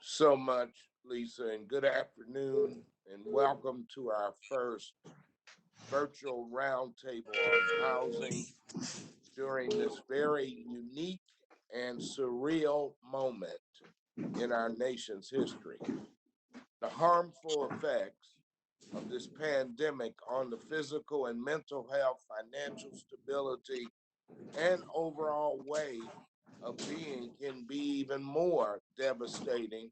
so much, Lisa, and good afternoon, and welcome to our first virtual roundtable on housing during this very unique and surreal moment in our nation's history. The harmful effects of this pandemic on the physical and mental health, financial stability, and overall way of being can be even more devastating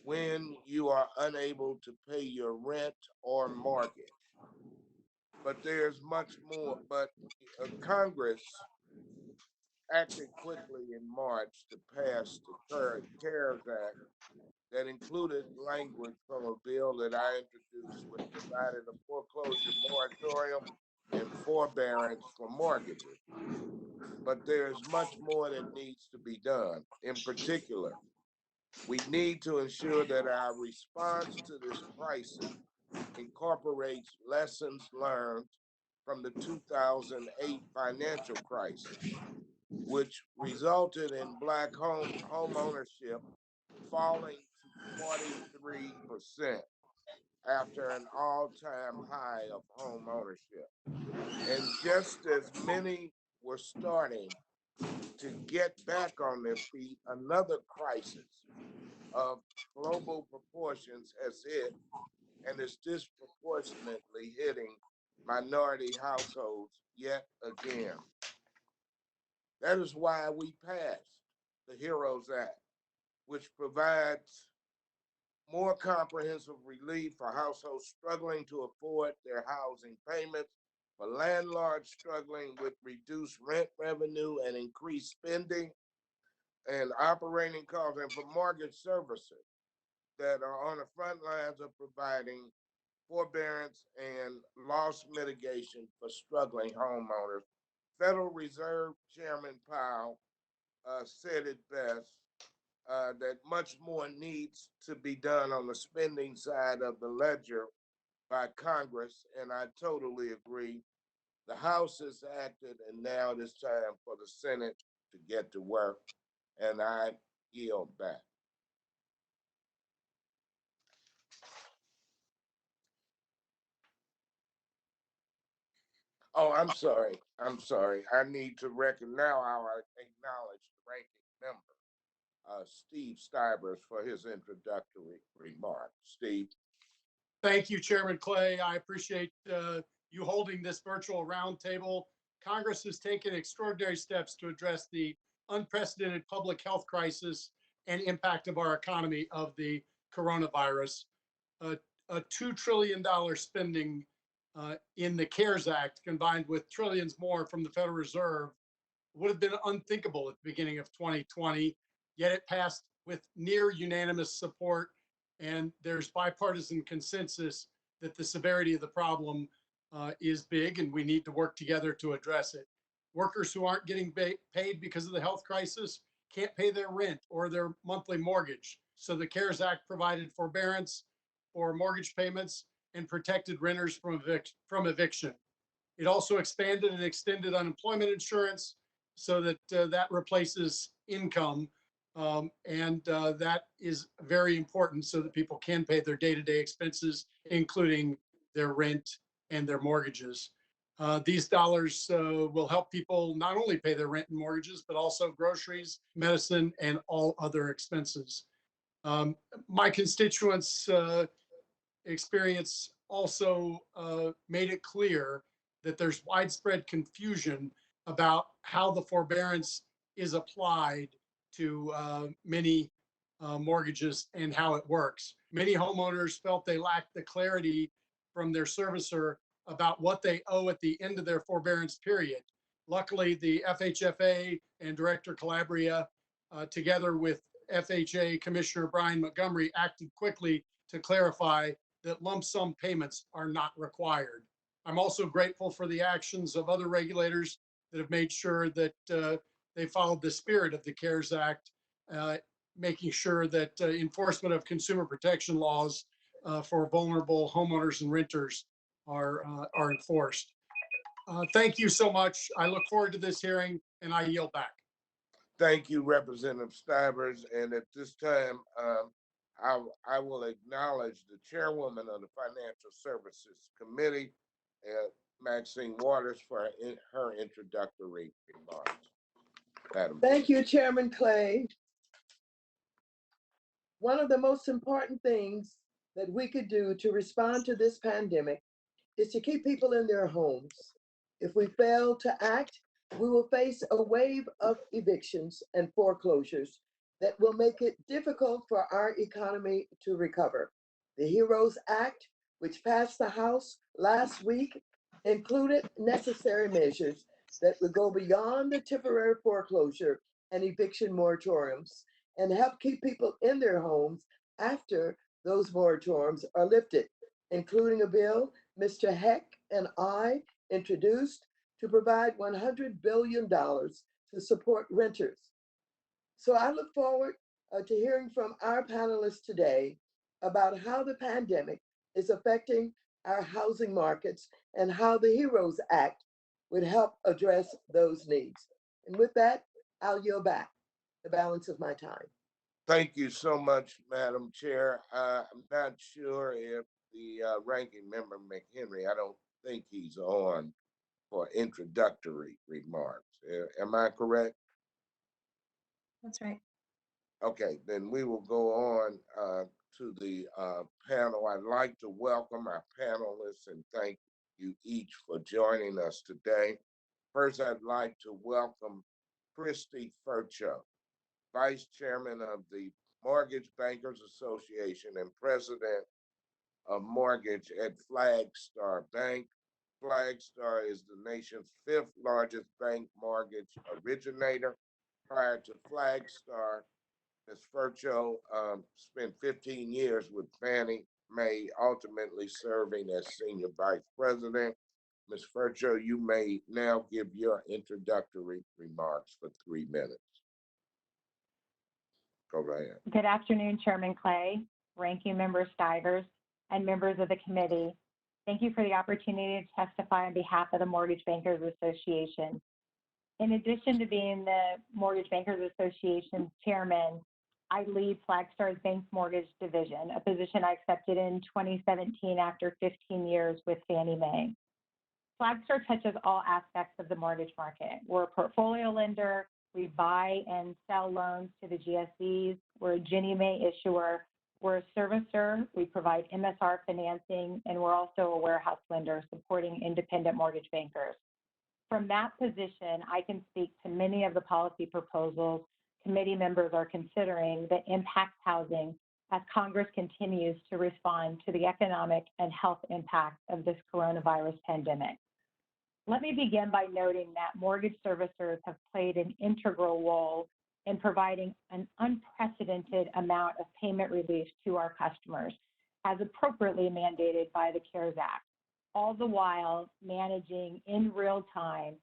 when you are unable to pay your rent or mortgage. But there's much more. But Congress acted quickly in March to pass the CARES Act that included language from a bill that I introduced, which provided a foreclosure moratorium and forbearance for mortgages. But there's much more that needs to be done. In particular, we need to ensure that our response to this crisis incorporates lessons learned from the 2008 financial crisis, which resulted in Black home ownership falling to 43% after an all-time high of home ownership. And just as many were starting to get back on their feet, another crisis of global proportions has hit and is disproportionately hitting minority households yet again. That is why we passed the HEROES Act, which provides more comprehensive relief for households struggling to afford their housing payments, for landlords struggling with reduced rent revenue and increased spending and operating costs, and for mortgage servicers that are on the front lines of providing forbearance and loss mitigation for struggling homeowners. Federal Reserve Chairman Powell said it best that much more needs to be done on the spending side of the ledger by Congress, and I totally agree. The House has acted, and now it is time for the Senate to get to work, and I yield back. Oh, I'm sorry. I'm sorry. I need to recognize now. I acknowledge the ranking member, Steve Stivers, for his introductory remarks. Steve. Thank you, Chairman Clay. I appreciate you holding this virtual roundtable. Congress has taken extraordinary steps to address the unprecedented public health crisis and impact of our economy of the coronavirus. A $2 trillion spending in the CARES Act, combined with trillions more from the Federal Reserve, would have been unthinkable at the beginning of 2020, yet it passed with near unanimous support, and there's bipartisan consensus that the severity of the problem is big, and we need to work together to address it. Workers who aren't getting paid because of the health crisis can't pay their rent or their monthly mortgage. So the CARES Act provided forbearance for mortgage payments and protected renters from eviction. It also expanded and extended unemployment insurance so that that replaces income. That is very important so that people can pay their day-to-day expenses, including their rent and their mortgages. These dollars will help people not only pay their rent and mortgages, but also groceries, medicine, and all other expenses. My constituents' experience also made it clear that there's widespread confusion about how the forbearance is applied to many mortgages and how it works. Many homeowners felt they lacked the clarity from their servicer about what they owe at the end of their forbearance period. Luckily, the FHFA and Director Calabria, together with FHA Commissioner Brian Montgomery, acted quickly to clarify that lump sum payments are not required. I'm also grateful for the actions of other regulators that have made sure that they followed the spirit of the CARES Act, making sure that enforcement of consumer protection laws for vulnerable homeowners and renters are enforced. Thank you so much. I look forward to this hearing, and I yield back. Thank you, Representative Stivers. And at this time, I will acknowledge the chairwoman of the Financial Services Committee, Maxine Waters, for her introductory remarks. Madam Thank Chair. you, Chairman Clay. One of the most important things that we could do to respond to this pandemic is to keep people in their homes. If we fail to act, we will face a wave of evictions and foreclosures that will make it difficult for our economy to recover. The HEROES Act, which passed the House last week, included necessary measures that would go beyond the temporary foreclosure and eviction moratoriums and help keep people in their homes after those moratoriums are lifted, including a bill Mr. Heck and I introduced to provide $100 billion to support renters. So I look forward to hearing from our panelists today about how the pandemic is affecting our housing markets and how the HEROES Act would help address those needs. And with that, I'll yield back the balance of my time. Thank you so much, Madam Chair. I'm not sure if the ranking member McHenry, I don't think he's on for introductory remarks. Am I correct? That's right. Okay, then we will go on to the panel. I'd like to welcome our panelists and thank you each for joining us today. First, I'd like to welcome Kristy Fercho, Vice Chairman of the Mortgage Bankers Association and President of Mortgage at Flagstar Bank. Flagstar is the nation's 5th largest bank mortgage originator. Prior to Flagstar, Ms. Fercho spent 15 years with Fannie Mae, ultimately serving as Senior Vice President. Ms. Fercho, you may now give your introductory remarks for 3 minutes. Go ahead. Good afternoon, Chairman Clay, Ranking Member Stivers, and members of the committee. Thank you for the opportunity to testify on behalf of the Mortgage Bankers Association. In addition to being the Mortgage Bankers Association's chairman, I lead Flagstar's Bank Mortgage Division, a position I accepted in 2017 after 15 years with Fannie Mae. Flagstar touches all aspects of the mortgage market. We're a portfolio lender. We buy and sell loans to the GSEs. We're a Ginnie Mae issuer. We're a servicer. We provide MSR financing, and we're also a warehouse lender supporting independent mortgage bankers. From that position, I can speak to many of the policy proposals committee members are considering that impact housing as Congress continues to respond to the economic and health impact of this coronavirus pandemic. Let me begin by noting that mortgage servicers have played an integral role in providing an unprecedented amount of payment relief to our customers, as appropriately mandated by the CARES Act, all the while managing in real time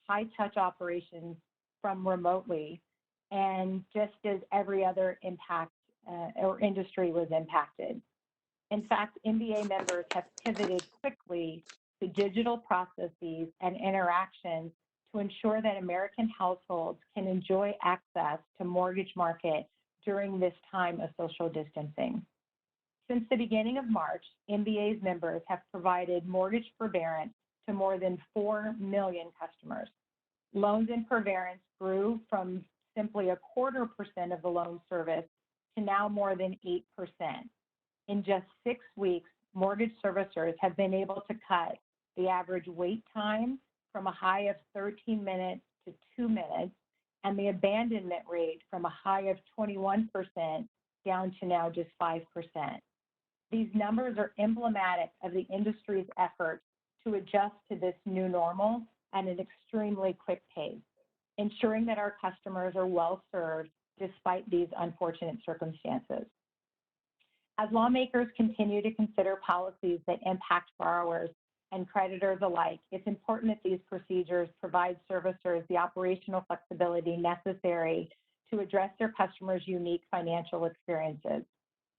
high-touch operations from remotely, and just as every other impact or industry was impacted. In fact, MBA members have pivoted quickly to digital processes and interactions to ensure that American households can enjoy access to mortgage market during this time of social distancing. Since the beginning of March, MBA's members have provided mortgage forbearance to more than 4 million customers. Loans in forbearance grew from simply 0.25% of the loan service to now more than 8%. In just 6 weeks, mortgage servicers have been able to cut the average wait time from a high of 13 minutes to 2 minutes, and the abandonment rate from a high of 21% down to now just 5%. These numbers are emblematic of the industry's efforts to adjust to this new normal at an extremely quick pace, ensuring that our customers are well served despite these unfortunate circumstances. As lawmakers continue to consider policies that impact borrowers and creditors alike, it's important that these procedures provide servicers the operational flexibility necessary to address their customers' unique financial experiences.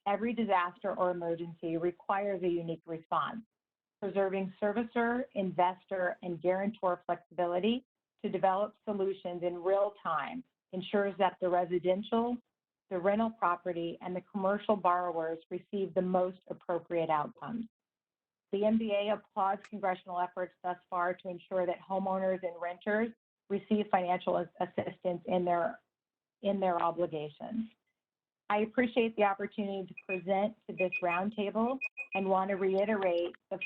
Every disaster or emergency requires a unique response. Preserving servicer, investor, and guarantor flexibility to develop solutions in real time ensures that the residential, the rental property, and the commercial borrowers receive the most appropriate outcomes. The MBA applauds congressional efforts thus far to ensure that homeowners and renters receive financial assistance in their obligations. I appreciate the opportunity to present to this roundtable and want to reiterate the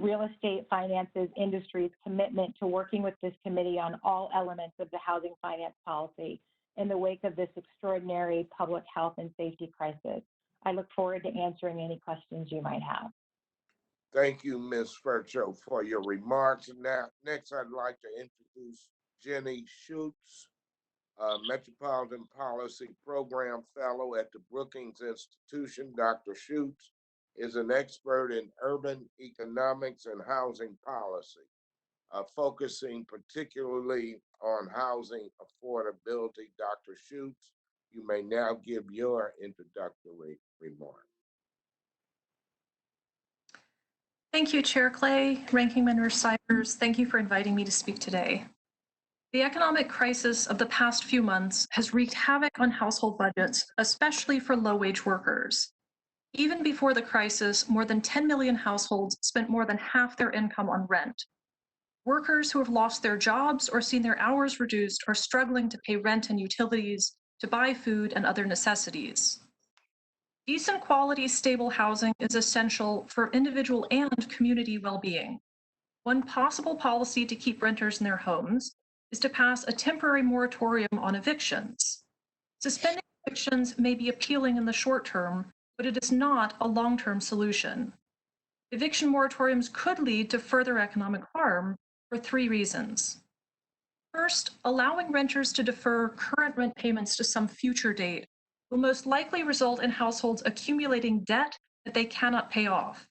real estate finances industry's commitment to working with this committee on all elements of the housing finance policy in the wake of this extraordinary public health and safety crisis. I look forward to answering any questions you might have. Thank you, Ms. Fercho, for your remarks. Now, next, I'd like to introduce Jenny Schuet, Metropolitan Policy Program Fellow at the Brookings Institution. Dr. Schuet is an expert in urban economics and housing policy, focusing particularly on housing affordability. Dr. Schuet, you may now give your introductory remarks. Thank you, Chair Clay, Ranking Member Stivers. Thank you for inviting me to speak today. The economic crisis of the past few months has wreaked havoc on household budgets, especially for low-wage workers. Even before the crisis, more than 10 million households spent more than half their income on rent. Workers who have lost their jobs or seen their hours reduced are struggling to pay rent and utilities, to buy food and other necessities. Decent quality, stable housing is essential for individual and community well-being. One possible policy to keep renters in their homes is to pass a temporary moratorium on evictions. Suspending evictions may be appealing in the short term, but it is not a long-term solution. Eviction moratoriums could lead to further economic harm for 3 reasons. First, allowing renters to defer current rent payments to some future date will most likely result in households accumulating debt that they cannot pay off.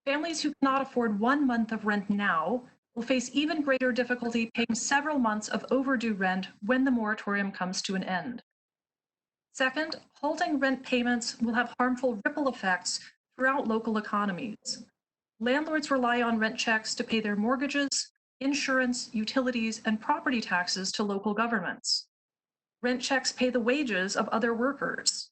Families who cannot afford 1 month of rent now will face even greater difficulty paying several months of overdue rent when the moratorium comes to an end. Second, halting rent payments will have harmful ripple effects throughout local economies. Landlords rely on rent checks to pay their mortgages, insurance, utilities, and property taxes to local governments. Rent checks pay the wages of other workers.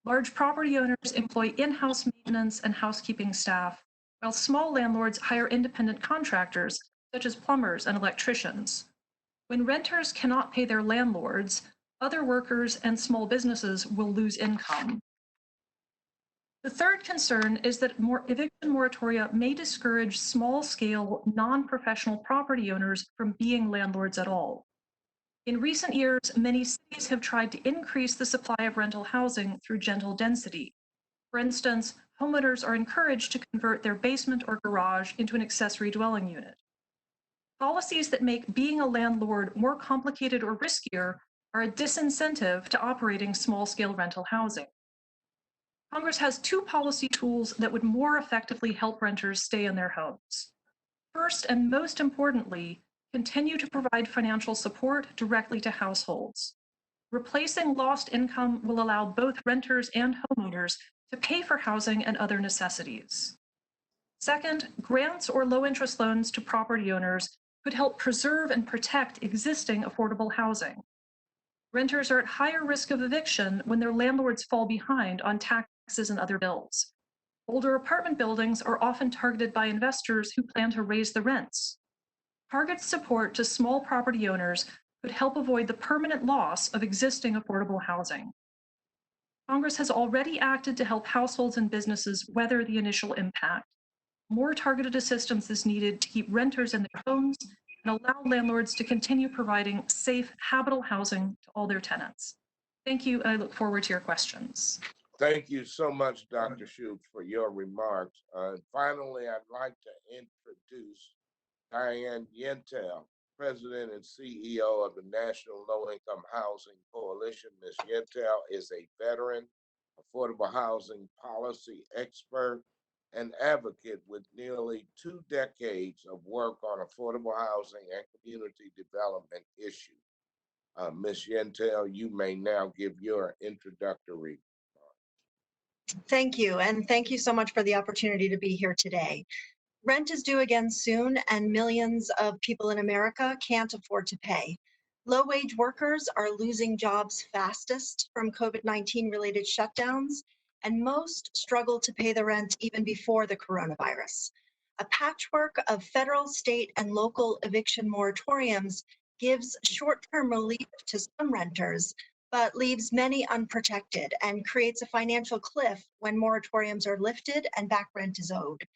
Large property owners employ in-house maintenance and housekeeping staff, while small landlords hire independent contractors, such as plumbers and electricians. When renters cannot pay their landlords, other workers and small businesses will lose income. The third concern is that eviction moratoria may discourage small-scale, non-professional property owners from being landlords at all. In recent years, many cities have tried to increase the supply of rental housing through gentle density. For instance, homeowners are encouraged to convert their basement or garage into an accessory dwelling unit. Policies that make being a landlord more complicated or riskier are a disincentive to operating small-scale rental housing. Congress has 2 policy tools that would more effectively help renters stay in their homes. First, and most importantly, continue to provide financial support directly to households. Replacing lost income will allow both renters and homeowners to pay for housing and other necessities. Second, grants or low-interest loans to property owners could help preserve and protect existing affordable housing. Renters are at higher risk of eviction when their landlords fall behind on taxes and other bills. Older apartment buildings are often targeted by investors who plan to raise the rents. Target support to small property owners could help avoid the permanent loss of existing affordable housing. Congress has already acted to help households and businesses weather the initial impact. More targeted assistance is needed to keep renters in their homes and allow landlords to continue providing safe, habitable housing to all their tenants. Thank you, and I look forward to your questions. Thank you so much, Dr. Schuet, for your remarks. Finally, I'd like to introduce Dianne Yentel, President and CEO of the National Low-Income Housing Coalition. Ms. Yentel is a veteran, affordable housing policy expert, and advocate with nearly 2 decades of work on affordable housing and community development issues. Ms. Yentel, you may now give your introductory. Thank you, and thank you so much for the opportunity to be here today. Rent is due again soon, and millions of people in America can't afford to pay. Low-wage workers are losing jobs fastest from COVID-19 related shutdowns, and most struggle to pay the rent even before the coronavirus. A patchwork of federal, state, and local eviction moratoriums gives short-term relief to some renters, but leaves many unprotected and creates a financial cliff when moratoriums are lifted and back rent is owed.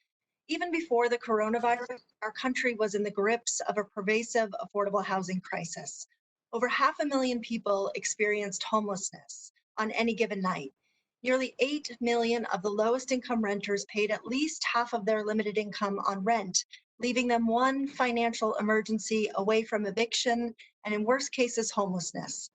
Even before the coronavirus, our country was in the grips of a pervasive affordable housing crisis. Over 500,000 people experienced homelessness on any given night. Nearly 8 million of the lowest income renters paid at least half of their limited income on rent, leaving them one financial emergency away from eviction and, in worst cases, homelessness.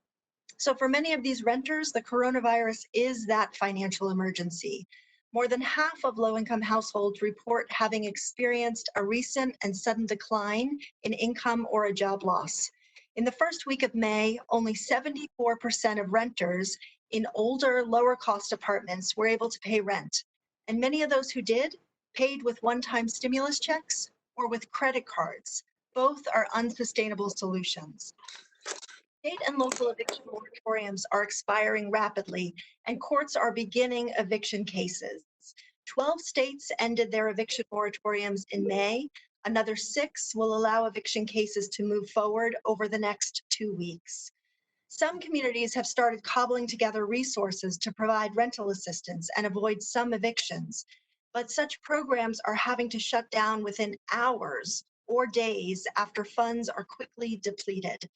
So for many of these renters, the coronavirus is that financial emergency. More than half of low-income households report having experienced a recent and sudden decline in income or a job loss. In the first week of May, only 74% of renters in older, lower-cost apartments were able to pay rent. And many of those who did paid with one-time stimulus checks or with credit cards. Both are unsustainable solutions. State and local eviction moratoriums are expiring rapidly, and courts are beginning eviction cases. 12 states ended their eviction moratoriums in May. Another 6 will allow eviction cases to move forward over the next 2 weeks. Some communities have started cobbling together resources to provide rental assistance and avoid some evictions, but such programs are having to shut down within hours or days after funds are quickly depleted.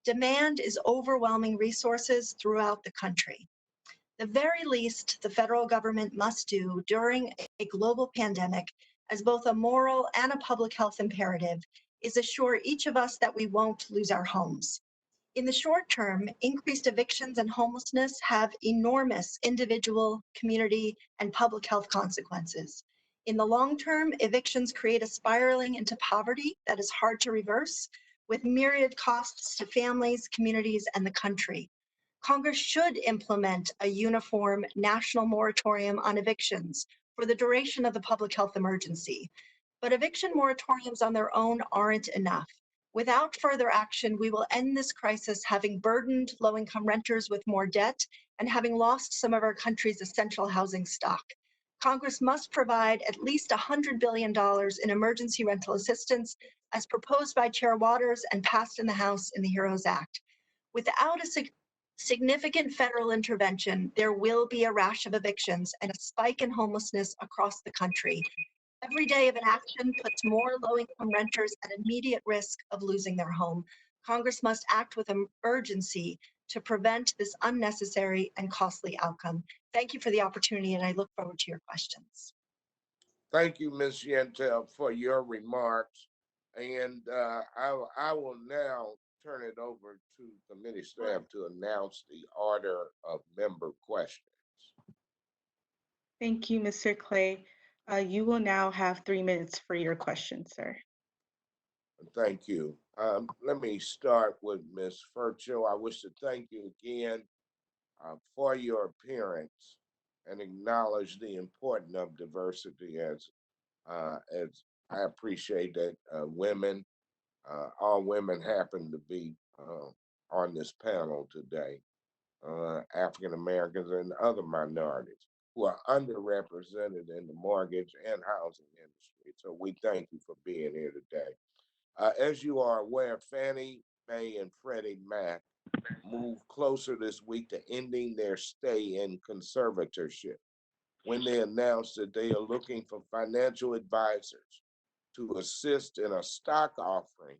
Demand is overwhelming resources throughout the country. The very least the federal government must do during a global pandemic, as both a moral and a public health imperative, is assure each of us that we won't lose our homes. In the short term, increased evictions and homelessness have enormous individual, community, and public health consequences. In the long term, evictions create a spiraling into poverty that is hard to reverse, with myriad costs to families, communities, and the country. Congress should implement a uniform national moratorium on evictions for the duration of the public health emergency. But eviction moratoriums on their own aren't enough. Without further action, we will end this crisis having burdened low-income renters with more debt and having lost some of our country's essential housing stock. Congress must provide at least $100 billion in emergency rental assistance, as proposed by Chair Waters and passed in the House in the HEROES Act. Without a significant federal intervention, there will be a rash of evictions and a spike in homelessness across the country. Every day of inaction puts more low-income renters at immediate risk of losing their home. Congress must act with urgency to prevent this unnecessary and costly outcome. Thank you for the opportunity, and I look forward to your questions. Thank you, Ms. Yentel, for your remarks. And I will now turn it over to committee staff to announce the order of member questions. Thank you, Mr. Clay. You will now have 3 minutes for your question, sir. Thank you. Let me start with Ms. Fercho. I wish to thank you again for your appearance and acknowledge the importance of diversity as I appreciate that women, all women happen to be on this panel today, African Americans and other minorities who are underrepresented in the mortgage and housing industry. So we thank you for being here today. As you are aware, Fannie Mae and Freddie Mac moved closer this week to ending their stay in conservatorship when they announced that they are looking for financial advisors to assist in a stock offering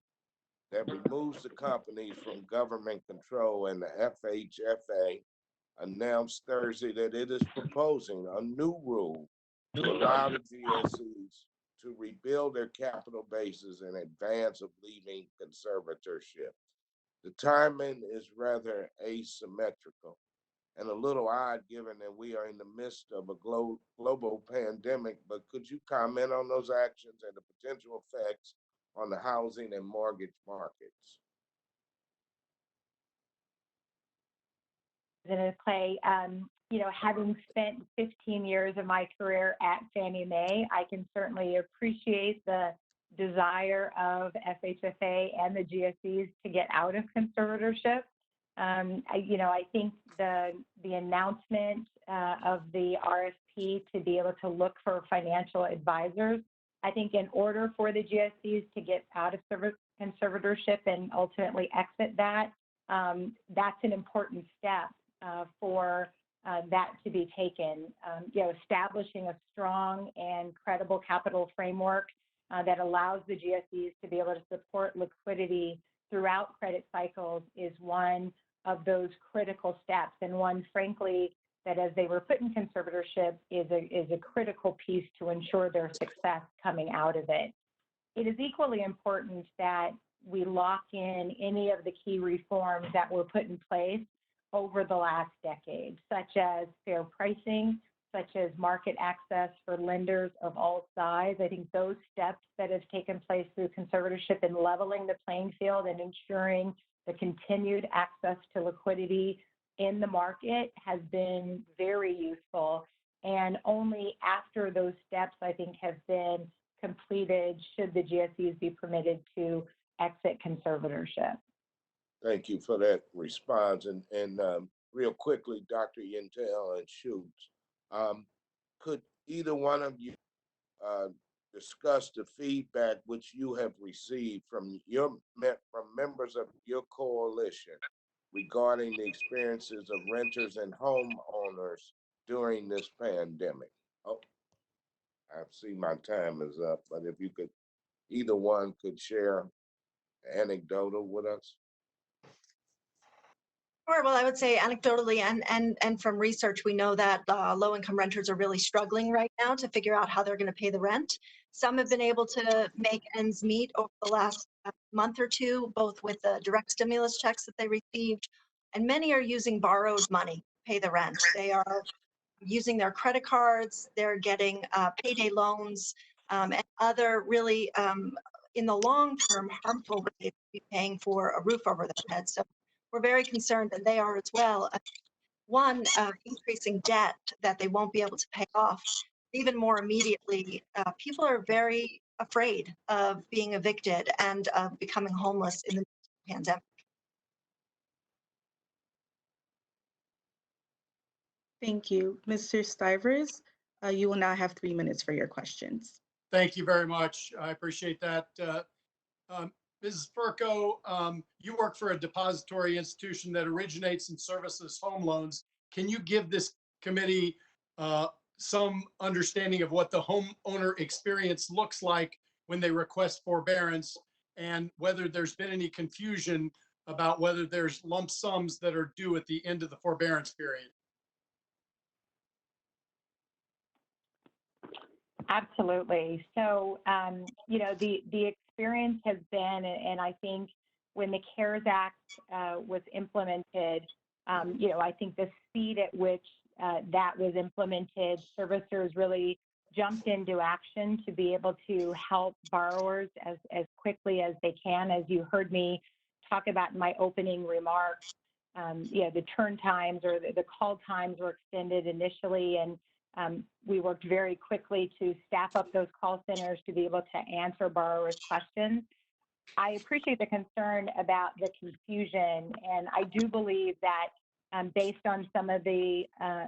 that removes the companies from government control. And the FHFA announced Thursday that it is proposing a new rule to allow the GSEs to rebuild their capital bases in advance of leaving conservatorship. The timing is rather asymmetrical and a little odd given that we are in the midst of a global pandemic, but could you comment on those actions and the potential effects on the housing and mortgage markets? President Clay, having spent 15 years of my career at Fannie Mae, I can certainly appreciate the desire of FHFA and the GSEs to get out of conservatorship. I think the announcement of the RFP to be able to look for financial advisors, I think in order for the GSEs to get out of conservatorship and ultimately exit that, that's an important step for that to be taken. Establishing a strong and credible capital framework that allows the GSEs to be able to support liquidity throughout credit cycles is one of those critical steps, and one, frankly, that as they were put in conservatorship is a critical piece to ensure their success coming out of it. It is equally important that we lock in any of the key reforms that were put in place over the last decade, such as fair pricing, such as market access for lenders of all sizes. I think those steps that have taken place through conservatorship in leveling the playing field and ensuring the continued access to liquidity in the market has been very useful. And only after those steps, I think, have been completed should the GSEs be permitted to exit conservatorship. Thank you for that response. And real quickly, Dr. Yentel and Schuet, could either one of you discuss the feedback which you have received from members of your coalition regarding the experiences of renters and homeowners during this pandemic? Oh, I see my time is up, but if you could, either one could share anecdotal with us. Sure. Well, I would say anecdotally and from research, we know that low-income renters are really struggling right now to figure out how they're going to pay the rent. Some have been able to make ends meet over the last month or two, both with the direct stimulus checks that they received, and many are using borrowed money to pay the rent. They are using their credit cards, they're getting payday loans, and other really, in the long term, harmful ways to be paying for a roof over their head. So we're very concerned, and they are as well. One, increasing debt that they won't be able to pay off. Even more immediately, people are very afraid of being evicted and of becoming homeless in the pandemic. Thank you. Mr. Stivers, you will now have 3 minutes for your questions. Thank you very much. I appreciate that. Mrs. Fercho, you work for a depository institution that originates and services home loans. Can you give this committee some understanding of what the homeowner experience looks like when they request forbearance, and whether there's been any confusion about whether there's lump sums that are due at the end of the forbearance period? Absolutely. So, the experience has been, and I think when the CARES Act was implemented, I think the speed at which that was implemented, servicers really jumped into action to be able to help borrowers as quickly as they can. As you heard me talk about in my opening remarks, the turn times or the call times were extended initially, and we worked very quickly to staff up those call centers to be able to answer borrowers' questions. I appreciate the concern about the confusion, and I do believe that based on some of the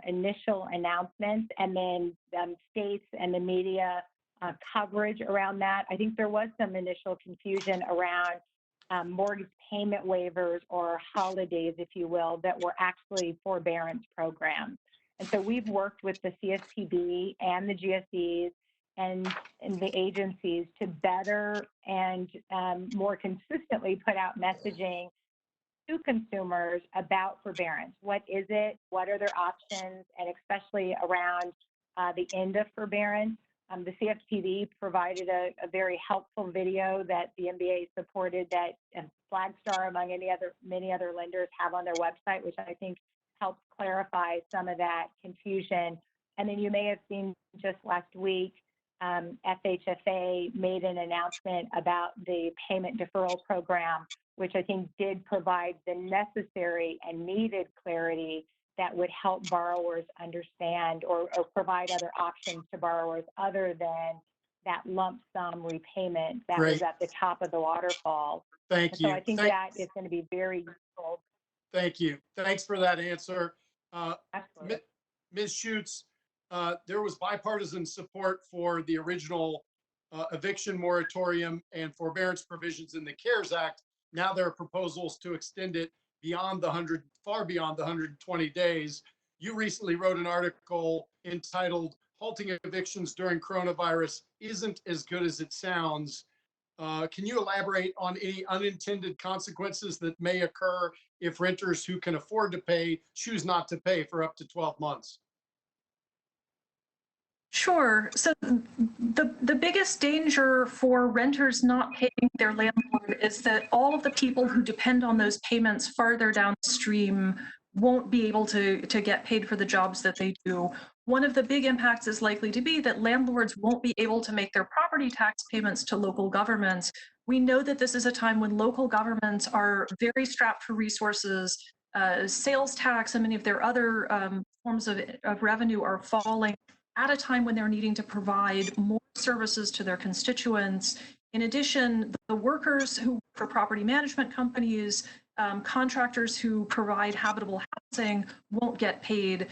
initial announcements and then states and the media coverage around that, I think there was some initial confusion around mortgage payment waivers or holidays, if you will, that were actually forbearance programs. And so we've worked with the CFPB and the GSEs and the agencies to better and more consistently put out messaging to consumers about forbearance. What is it? What are their options? And especially around the end of forbearance. The CFPB provided a very helpful video that the MBA supported that Flagstar, among many other lenders, have on their website, which I think helps clarify some of that confusion. And then you may have seen just last week, FHFA made an announcement about the payment deferral program, which I think did provide the necessary and needed clarity that would help borrowers understand or provide other options to borrowers other than that lump sum repayment that Great. was at the top of the waterfall. Thank And so you. I think that is going to be very useful. Thank you. Thanks for that answer. Absolutely. Ms. Schuetz, there was bipartisan support for the original eviction moratorium and forbearance provisions in the CARES Act. Now there are proposals to extend it beyond far beyond the 120 days. You recently wrote an article entitled "Halting Evictions During Coronavirus Isn't as Good as It Sounds." Can you elaborate on any unintended consequences that may occur if renters who can afford to pay choose not to pay for up to 12 months? Sure. So the biggest danger for renters not paying their landlord is that all of the people who depend on those payments farther downstream won't be able to get paid for the jobs that they do. One of the big impacts is likely to be that landlords won't be able to make their property tax payments to local governments. We know that this is a time when local governments are very strapped for resources. Sales tax and many of their other forms of revenue are falling at a time when they're needing to provide more services to their constituents. In addition, the workers who work for property management companies, contractors who provide habitable housing won't get paid.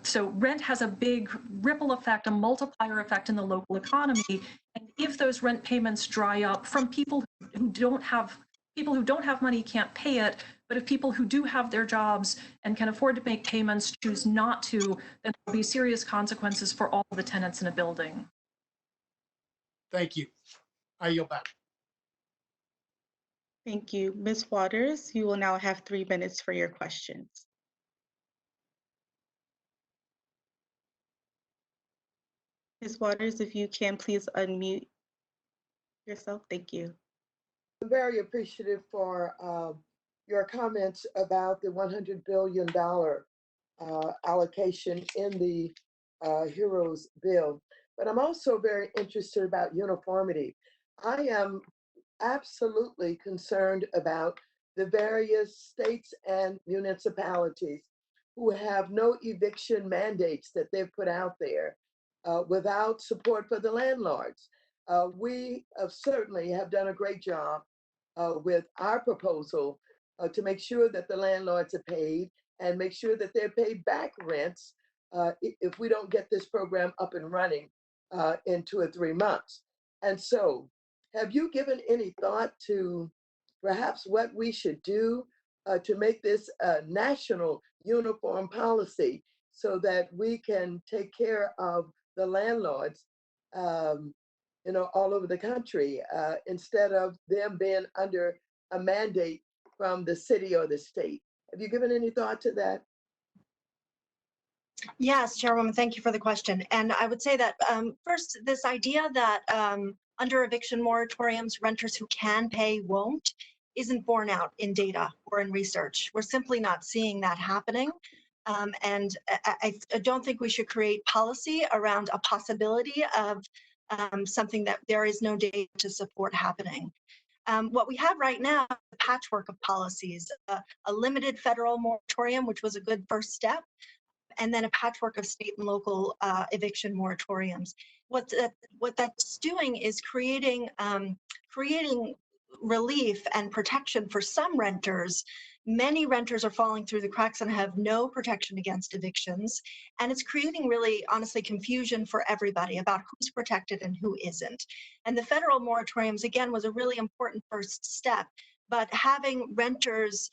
So rent has a big ripple effect, a multiplier effect in the local economy. And if those rent payments dry up from people who don't have money can't pay it, but if people who do have their jobs and can afford to make payments choose not to, then there'll be serious consequences for all the tenants in a building. Thank you. I yield back. Thank you. Ms. Waters, you will now have 3 minutes for your questions. Ms. Waters, if you can please unmute yourself. Thank you. I'm very appreciative for your comments about the $100 billion allocation in the HEROES bill. But I'm also very interested about uniformity. I am absolutely concerned about the various states and municipalities who have no eviction mandates that they've put out there without support for the landlords. We certainly have done a great job with our proposal to make sure that the landlords are paid and make sure that they're paid back rents if we don't get this program up and running in 2 or 3 months. And so, have you given any thought to perhaps what we should do to make this a national uniform policy so that we can take care of the landlords, all over the country instead of them being under a mandate from the city or the state? Have you given any thought to that? Yes, Chairwoman, thank you for the question. And I would say that first, this idea that under eviction moratoriums, renters who can pay won't isn't borne out in data or in research. We're simply not seeing that happening. And I don't think we should create policy around a possibility of something that there is no data to support happening. What we have right now is a patchwork of policies, a limited federal moratorium, which was a good first step, and then a patchwork of state and local eviction moratoriums. What that's doing is creating relief and protection for some renters. Many renters are falling through the cracks and have no protection against evictions. And it's creating really, honestly, confusion for everybody about who's protected and who isn't. And the federal moratoriums, again, was a really important first step. But having renters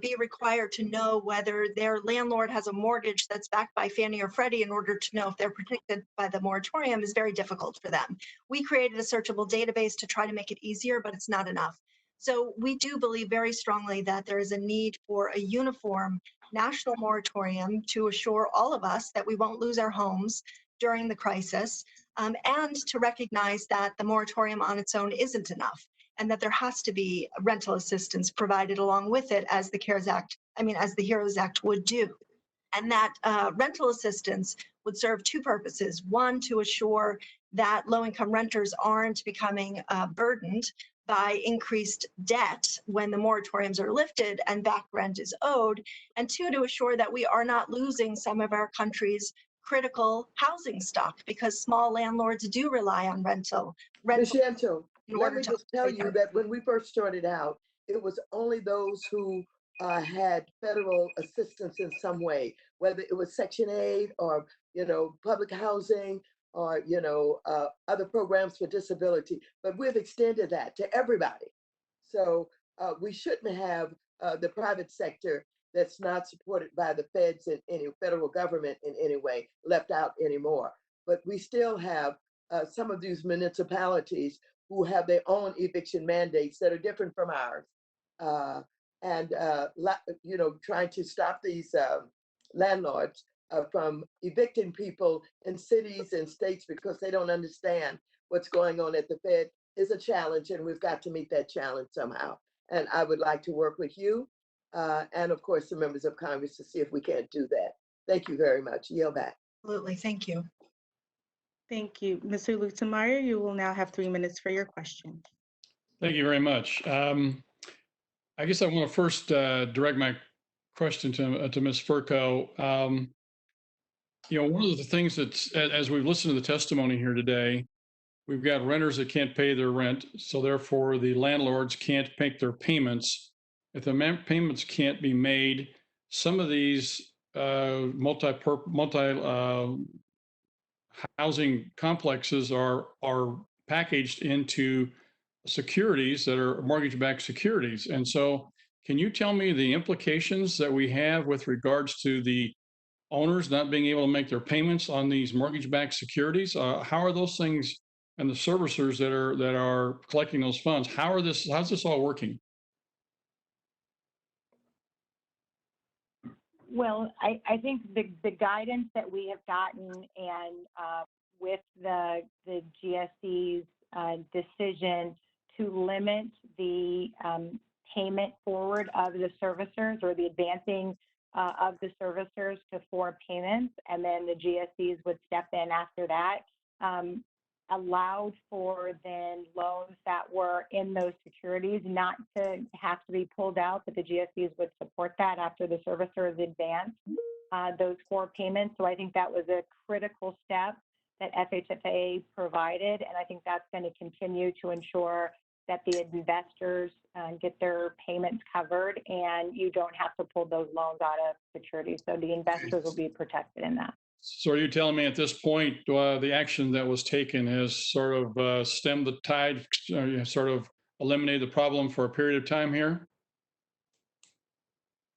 be required to know whether their landlord has a mortgage that's backed by Fannie or Freddie in order to know if they're protected by the moratorium is very difficult for them. We created a searchable database to try to make it easier, but it's not enough. So we do believe very strongly that there is a need for a uniform national moratorium to assure all of us that we won't lose our homes during the crisis, and to recognize that the moratorium on its own isn't enough, and that there has to be rental assistance provided along with it as the HEROES Act would do. And that rental assistance would serve 2 purposes. One, to assure that low-income renters aren't becoming burdened by increased debt when the moratoriums are lifted and back rent is owed. And 2, to assure that we are not losing some of our country's critical housing stock because small landlords do rely on rental Ms. Yentel, in let order me to just tell operate you their that when we first started out, it was only those who had federal assistance in some way, whether it was Section 8 or, public housing or, other programs for disability. But we've extended that to everybody. So we shouldn't have the private sector that's not supported by the feds and any federal government in any way left out anymore. But we still have some of these municipalities who have their own eviction mandates that are different from ours. And trying to stop these landlords from evicting people in cities and states because they don't understand what's going on at the Fed is a challenge, and we've got to meet that challenge somehow. And I would like to work with you and, of course, the members of Congress to see if we can't do that. Thank you very much. Yield back. Absolutely. Thank you. Thank you. Mr. Lutemeyer, you will now have 3 minutes for your question. Thank you very much. I guess I want to first direct my question to Ms. Fercho. One of the things that's, as we've listened to the testimony here today, we've got renters that can't pay their rent, so therefore the landlords can't make their payments. If the payments can't be made, some of these multi housing complexes are packaged into securities that are mortgage-backed securities. And so can you tell me the implications that we have with regards to the owners not being able to make their payments on these mortgage-backed securities? How are those things, and the servicers that are collecting those funds, how's this all working? Well, I think the guidance that we have gotten and with the GSE's decision to limit the payment forward of the servicers or the advancing of the servicers to 4 payments, and then the GSEs would step in after that, allowed for then loans that were in those securities not to have to be pulled out, but the GSEs would support that after the servicers advanced those 4 payments. So I think that was a critical step that FHFA provided, and I think that's going to continue to ensure that the investors get their payments covered and you don't have to pull those loans out of securities. So the investors will be protected in that. So are you telling me at this point, the action that was taken has sort of stemmed the tide, sort of eliminated the problem for a period of time here?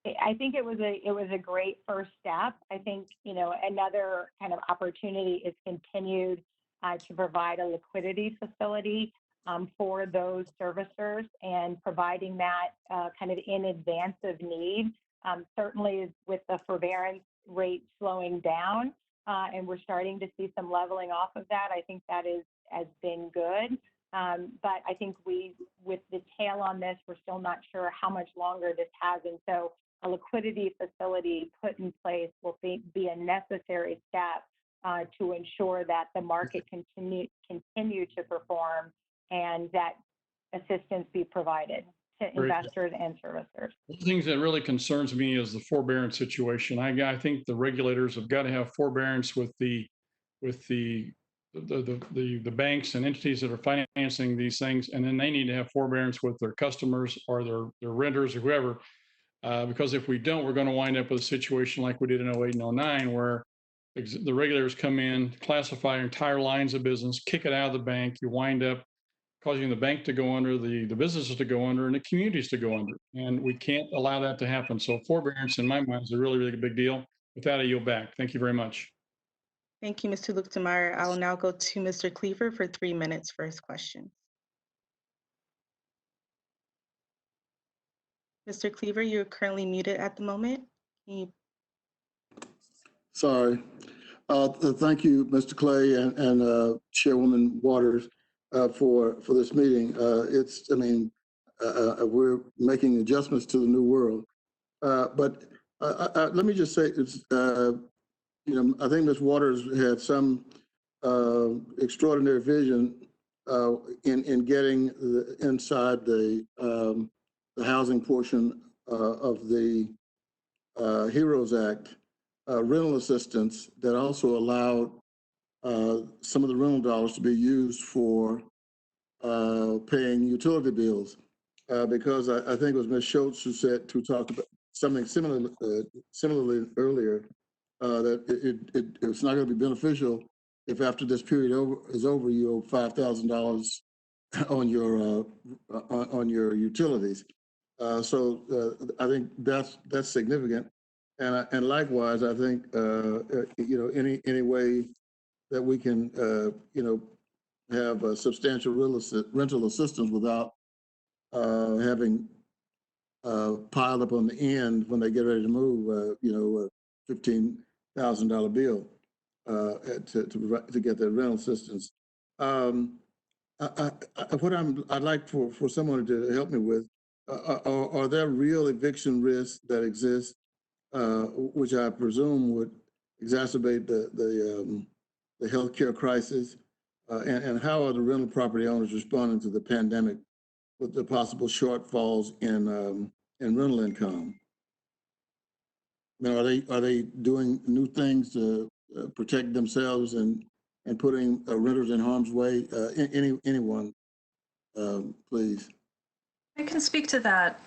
I think it was a great first step. I think, another kind of opportunity is continued to provide a liquidity facility for those servicers, and providing that kind of in advance of need. Certainly with the forbearance rate slowing down, and we're starting to see some leveling off of that. I think that has been good. But I think with the tail on this, we're still not sure how much longer this has. And so a liquidity facility put in place will be a necessary step to ensure that the market continue to perform and that assistance be provided to investors and servicers. One of the things that really concerns me is the forbearance situation. I think the regulators have got to have forbearance with the banks and entities that are financing these things, and then they need to have forbearance with their customers or their renters or whoever, because if we don't, we're going to wind up with a situation like we did in 08 and 09, where the regulators come in, classify entire lines of business, kick it out of the bank. You wind up causing the bank to go under, the businesses to go under, and the communities to go under. And we can't allow that to happen. So forbearance, in my mind, is a really, really big deal. With that, I yield back. Thank you very much. Thank you, Mr. Lutemeyer. I will now go to Mr. Cleaver for 3 minutes for his question. Mr. Cleaver, you're currently muted at the moment. Sorry. Thank you, Mr. Clay and Chairwoman Waters for this meeting. We're making adjustments to the new world. But let me just say, I think Ms. Waters had some extraordinary vision in getting inside the housing portion of the HEROES Act rental assistance that also allowed some of the rental dollars to be used for paying utility bills. Because I think it was Ms. Schultz who talked about something similarly earlier, that it's not going to be beneficial if after this period is over, you owe $5,000 on your utilities. So I think that's significant, and likewise, I think any way that we can have a substantial rental assistance without having piled up on the end when they get ready to move, a $15,000 bill to get their rental assistance. I'd like for someone to help me with, are there real eviction risks that exist, which I presume would exacerbate the healthcare crisis? And how are the rental property owners responding to the pandemic with the possible shortfalls in rental income? Now, are they doing new things to protect themselves and putting renters in harm's way? Anyone, please. I can speak to that.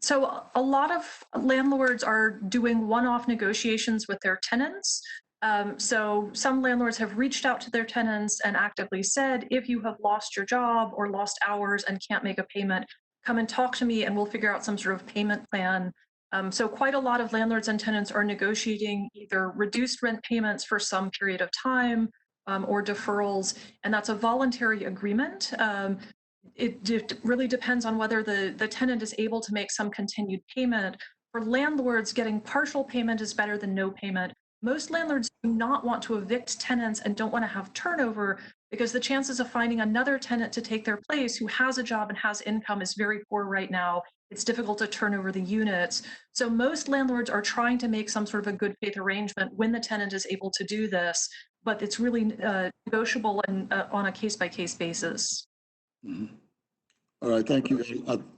So a lot of landlords are doing one-off negotiations with their tenants. So some landlords have reached out to their tenants and actively said, if you have lost your job or lost hours and can't make a payment, come and talk to me and we'll figure out some sort of payment plan. So quite a lot of landlords and tenants are negotiating either reduced rent payments for some period of time or deferrals, and that's a voluntary agreement. It really depends on whether the tenant is able to make some continued payment. For landlords, getting partial payment is better than no payment. Most landlords do not want to evict tenants and don't want to have turnover because the chances of finding another tenant to take their place who has a job and has income is very poor right now. It's difficult to turn over the units. So most landlords are trying to make some sort of a good faith arrangement when the tenant is able to do this, but it's really negotiable and on a case-by-case basis. Mm-hmm. All right, thank you.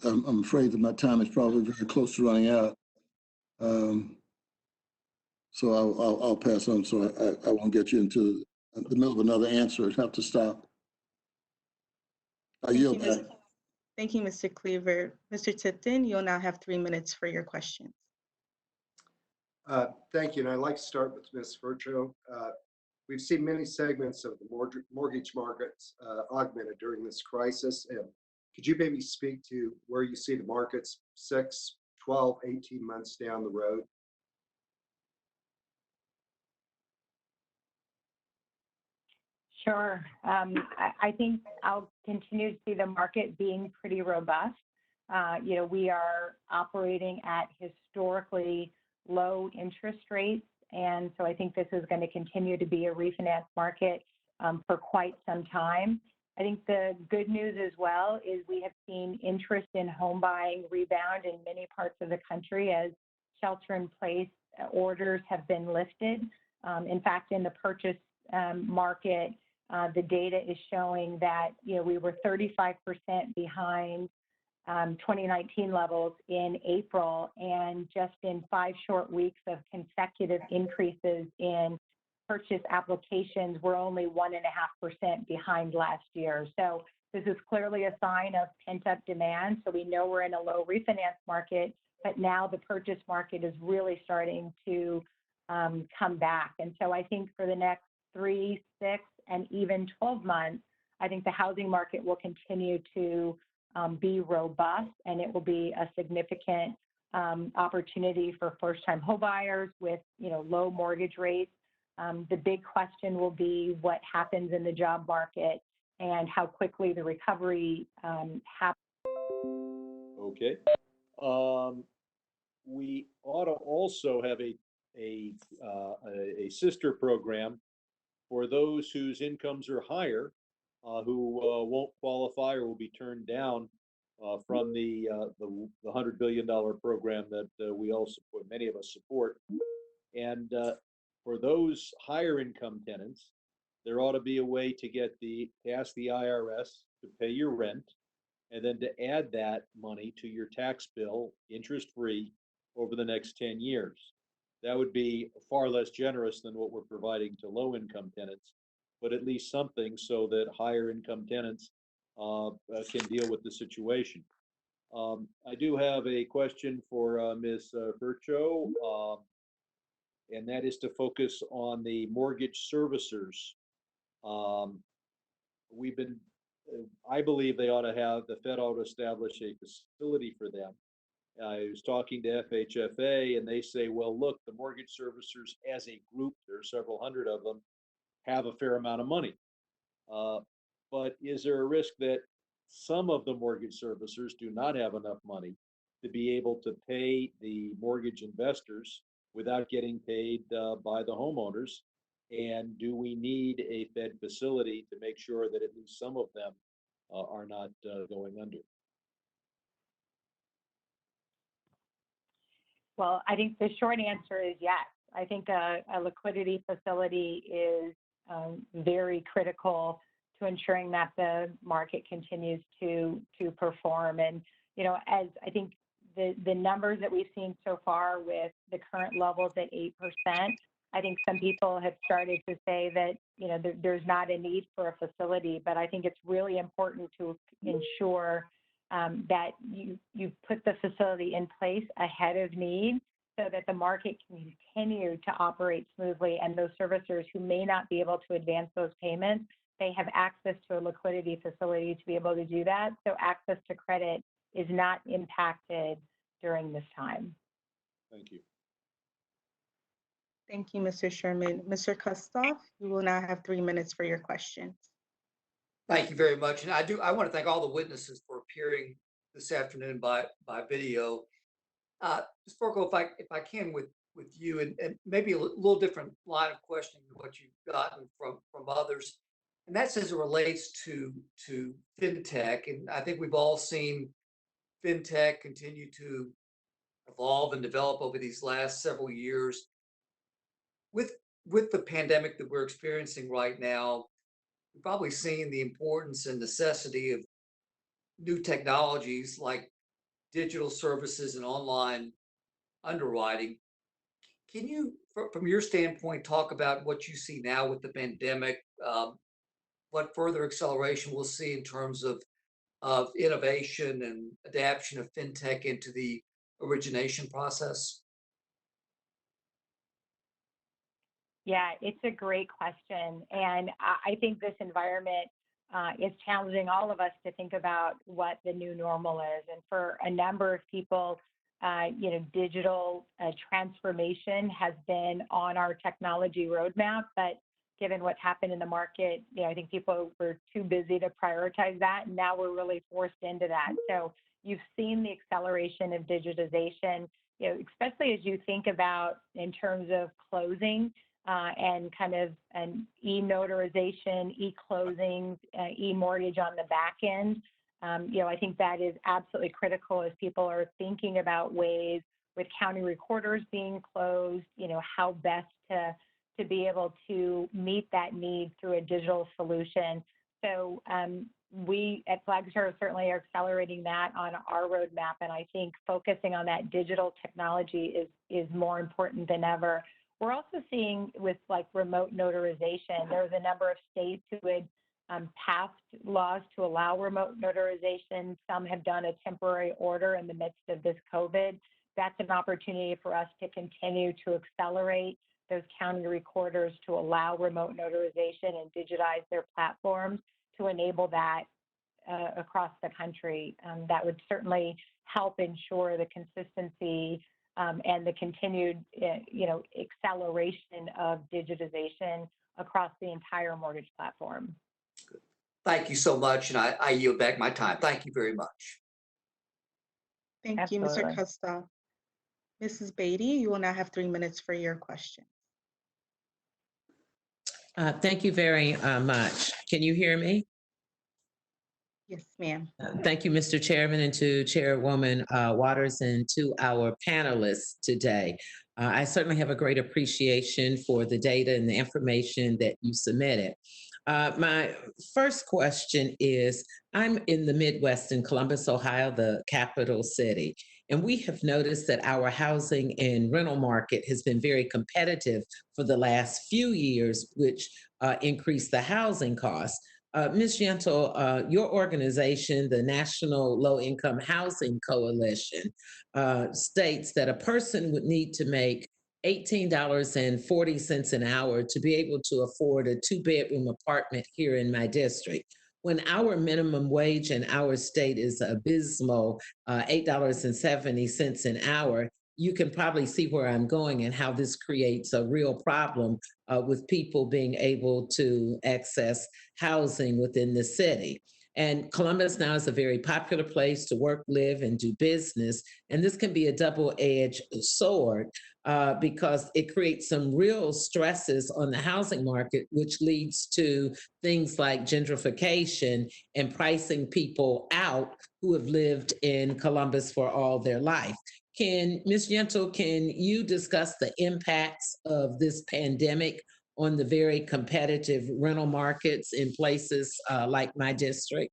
I'm afraid that my time is probably very close to running out. So I'll pass on, so I won't get you into the middle of another answer and have to stop. I yield back. Thank you, Mr. Cleaver. Mr. Tipton, you'll now have 3 minutes for your questions. Thank you, and I'd like to start with Ms. Fercho. We've seen many segments of the mortgage markets augmented during this crisis. And could you maybe speak to where you see the markets 6, 12, 18 months down the road? Sure. I think I'll continue to see the market being pretty robust. We are operating at historically low interest rates. And so I think this is going to continue to be a refinance market for quite some time. I think the good news as well is we have seen interest in home buying rebound in many parts of the country as shelter-in-place orders have been lifted. In fact, in the purchase market, the data is showing that we were 35% behind 2019 levels in April, and just in 5 short weeks of consecutive increases in purchase applications, we're only 1.5% behind last year. So this is clearly a sign of pent-up demand. So we know we're in a low refinance market, but now the purchase market is really starting to come back. And so I think for the next 3, 6, and even 12 months, I think the housing market will continue to be robust, and it will be a significant opportunity for first-time homebuyers with low mortgage rates. The big question will be what happens in the job market and how quickly the recovery happens. Okay. We ought to also have a sister program for those whose incomes are higher, who won't qualify or will be turned down from the $100 billion program that we all support, many of us support. And for those higher income tenants, there ought to be a way to ask the IRS to pay your rent, and then to add that money to your tax bill interest-free over the next 10 years. That would be far less generous than what we're providing to low-income tenants, but at least something so that higher-income tenants can deal with the situation. I do have a question for Ms. Fercho, and that is to focus on the mortgage servicers. We've been, I believe the Fed ought to establish a facility for them. I was talking to FHFA and they say, well, look, the mortgage servicers as a group, there are several hundred of them, have a fair amount of money. But is there a risk that some of the mortgage servicers do not have enough money to be able to pay the mortgage investors without getting paid by the homeowners? And do we need a Fed facility to make sure that at least some of them are not going under? Well, I think the short answer is yes. I think a liquidity facility is very critical to ensuring that the market continues to perform. And, you know, as I think the numbers that we've seen so far with the current levels at 8%, I think some people have started to say that, you know, there's not a need for a facility, but I think it's really important to ensure that you put the facility in place ahead of need so that the market can continue to operate smoothly, and those servicers who may not be able to advance those payments, they have access to a liquidity facility to be able to do that. So access to credit is not impacted during this time. Thank you. Thank you, Mr. Sherman. Mr. Kustoff, you will now have 3 minutes for your questions. Thank you very much. And I want to thank all the witnesses for appearing this afternoon by video. Ms. Fercho, if I can with you, and maybe a little different line of questioning than what you've gotten from others, and that's as it relates to fintech. And I think we've all seen fintech continue to evolve and develop over these last several years. With the pandemic that we're experiencing right now, we've probably seen the importance and necessity of new technologies like digital services and online underwriting. Can you, from your standpoint, talk about what you see now with the pandemic, what further acceleration we'll see in terms of innovation and adaptation of fintech into the origination process? Yeah, it's a great question. And I think this environment is challenging all of us to think about what the new normal is. And for a number of people, you know, digital transformation has been on our technology roadmap, but given what's happened in the market, you know, I think people were too busy to prioritize that. And now we're really forced into that. So you've seen the acceleration of digitization, you know, especially as you think about in terms of closing and kind of an e-notarization, e-closing, e-mortgage on the back end. You know, I think that is absolutely critical as people are thinking about ways with county recorders being closed, you know, how best to be able to meet that need through a digital solution. So we at Flagstar certainly are accelerating that on our roadmap, and I think focusing on that digital technology is more important than ever. We're also seeing with like remote notarization, there's a number of states who had passed laws to allow remote notarization. Some have done a temporary order in the midst of this COVID. That's an opportunity for us to continue to accelerate those county recorders to allow remote notarization and digitize their platforms to enable that across the country. That would certainly help ensure the consistency and the continued, you know, acceleration of digitization across the entire mortgage platform. Thank you so much, and I yield back my time. Thank you very much. Thank Absolutely. you, Mr. Kustoff. Mrs. Beatty, you will now have 3 minutes for your question. Thank you very much. Can you hear me? Yes, ma'am. Thank you, Mr. Chairman, and to Chairwoman Waters, and to our panelists today. I certainly have a great appreciation for the data and the information that you submitted. My first question is, I'm in the Midwest in Columbus, Ohio, the capital city, and we have noticed that our housing and rental market has been very competitive for the last few years, which increased the housing costs. Ms. Yentel, your organization, the National Low Income Housing Coalition, states that a person would need to make $18.40 an hour to be able to afford a 2-bedroom apartment here in my district. When our minimum wage in our state is abysmal, $8.70 an hour, you can probably see where I'm going and how this creates a real problem with people being able to access housing within the city. And Columbus now is a very popular place to work, live, and do business. And this can be a double-edged sword because it creates some real stresses on the housing market, which leads to things like gentrification and pricing people out who have lived in Columbus for all their life. Ms. Yentel, can you discuss the impacts of this pandemic on the very competitive rental markets in places like my district?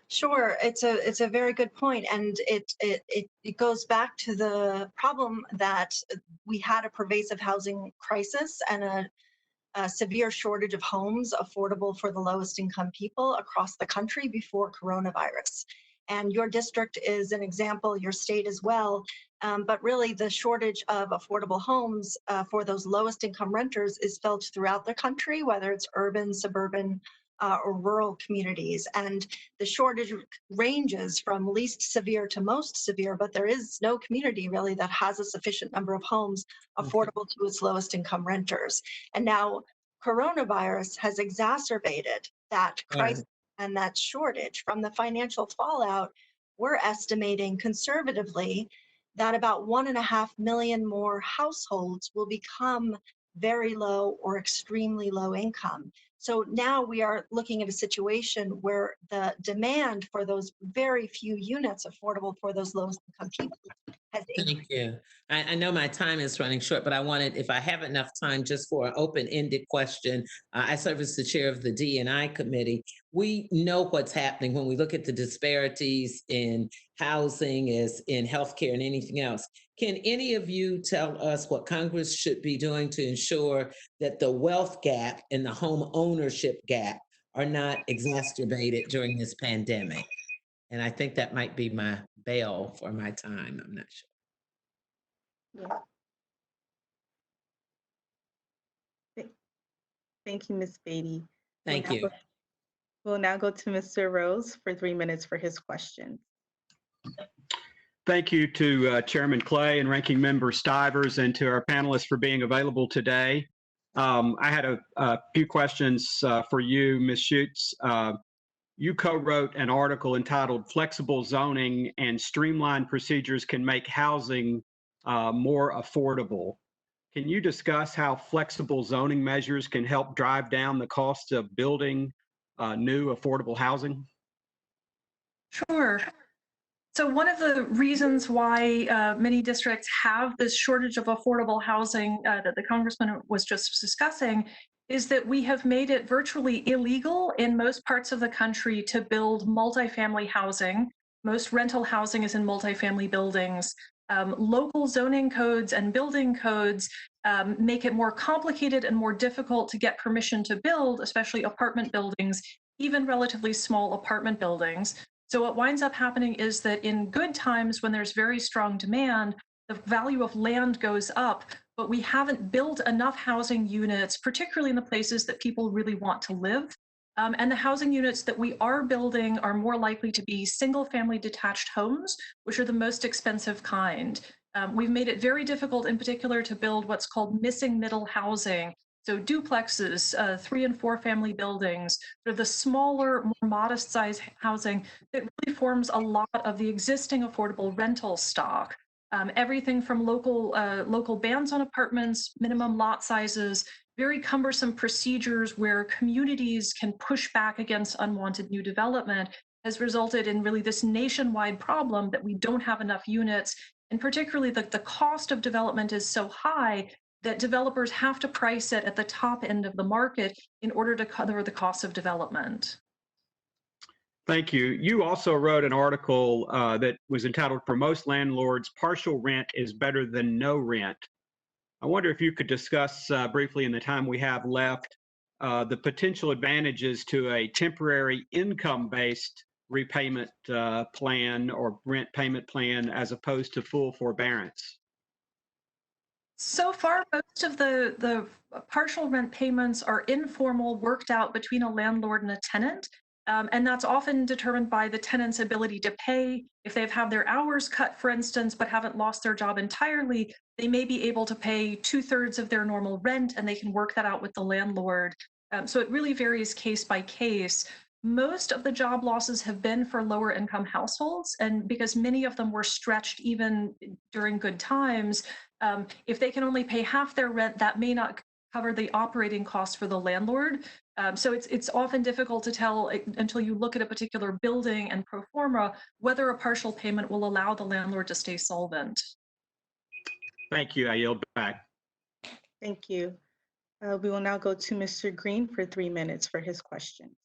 Sure, it's a very good point, and it goes back to the problem that we had a pervasive housing crisis and a severe shortage of homes affordable for the lowest income people across the country before coronavirus. And your district is an example, your state as well. But really the shortage of affordable homes for those lowest income renters is felt throughout the country, whether it's urban, suburban, or rural communities. And the shortage ranges from least severe to most severe, but there is no community really that has a sufficient number of homes affordable to its lowest income renters. And now coronavirus has exacerbated that crisis and that shortage. From the financial fallout, we're estimating conservatively that about 1.5 million more households will become very low or extremely low income. So now we are looking at a situation where the demand for those very few units affordable for those lowest income people has increased. Thank you. I know my time is running short, but I wanted, if I have enough time, just for an open-ended question. I serve as the chair of the D&I committee. We know what's happening when we look at the disparities in housing, as in healthcare and anything else. Can any of you tell us what Congress should be doing to ensure that the wealth gap and the home ownership gap are not exacerbated during this pandemic? And I think that might be my bail for my time. I'm not sure. Yeah. Thank you, Ms. Beatty. Thank you. We'll now go to Mr. Rose for 3 minutes for his question. Thank you to Chairman Clay and Ranking Member Stivers, and to our panelists for being available today. I had a few questions for you, Ms. Schuet. You co-wrote an article entitled "Flexible Zoning and Streamlined Procedures Can Make Housing More Affordable." Can you discuss how flexible zoning measures can help drive down the cost of building new affordable housing? Sure. So one of the reasons why many districts have this shortage of affordable housing that the Congressman was just discussing is that we have made it virtually illegal in most parts of the country to build multifamily housing. Most rental housing is in multifamily buildings. Local zoning codes and building codes make it more complicated and more difficult to get permission to build, especially apartment buildings, even relatively small apartment buildings. So what winds up happening is that in good times, when there's very strong demand, the value of land goes up, but we haven't built enough housing units, particularly in the places that people really want to live. And the housing units that we are building are more likely to be single-family detached homes, which are the most expensive kind. We've made it very difficult, in particular, to build what's called missing middle housing. So duplexes, 3 and 4 family buildings, they're the smaller, more modest size housing that really forms a lot of the existing affordable rental stock. Everything from local bans on apartments, minimum lot sizes, very cumbersome procedures where communities can push back against unwanted new development has resulted in really this nationwide problem that we don't have enough units And particularly the cost of development is so high that developers have to price it at the top end of the market in order to cover the cost of development. Thank you. You also wrote an article that was entitled, "For Most Landlords, Partial Rent is Better Than No Rent." I wonder if you could discuss briefly in the time we have left the potential advantages to a temporary income-based repayment plan or rent payment plan as opposed to full forbearance. So far, most of the partial rent payments are informal, worked out between a landlord and a tenant. And that's often determined by the tenant's ability to pay. If they've had their hours cut, for instance, but haven't lost their job entirely, they may be able to pay 2/3 of their normal rent, and they can work that out with the landlord. So it really varies case by case. Most of the job losses have been for lower income households, and because many of them were stretched even during good times, if they can only pay half their rent, that may not cover the operating costs for the landlord. So it's often difficult to tell until you look at a particular building and pro forma whether a partial payment will allow the landlord to stay solvent. Thank you. I yield back. Thank you. We will now go to Mr. Green for 3 minutes for his questions.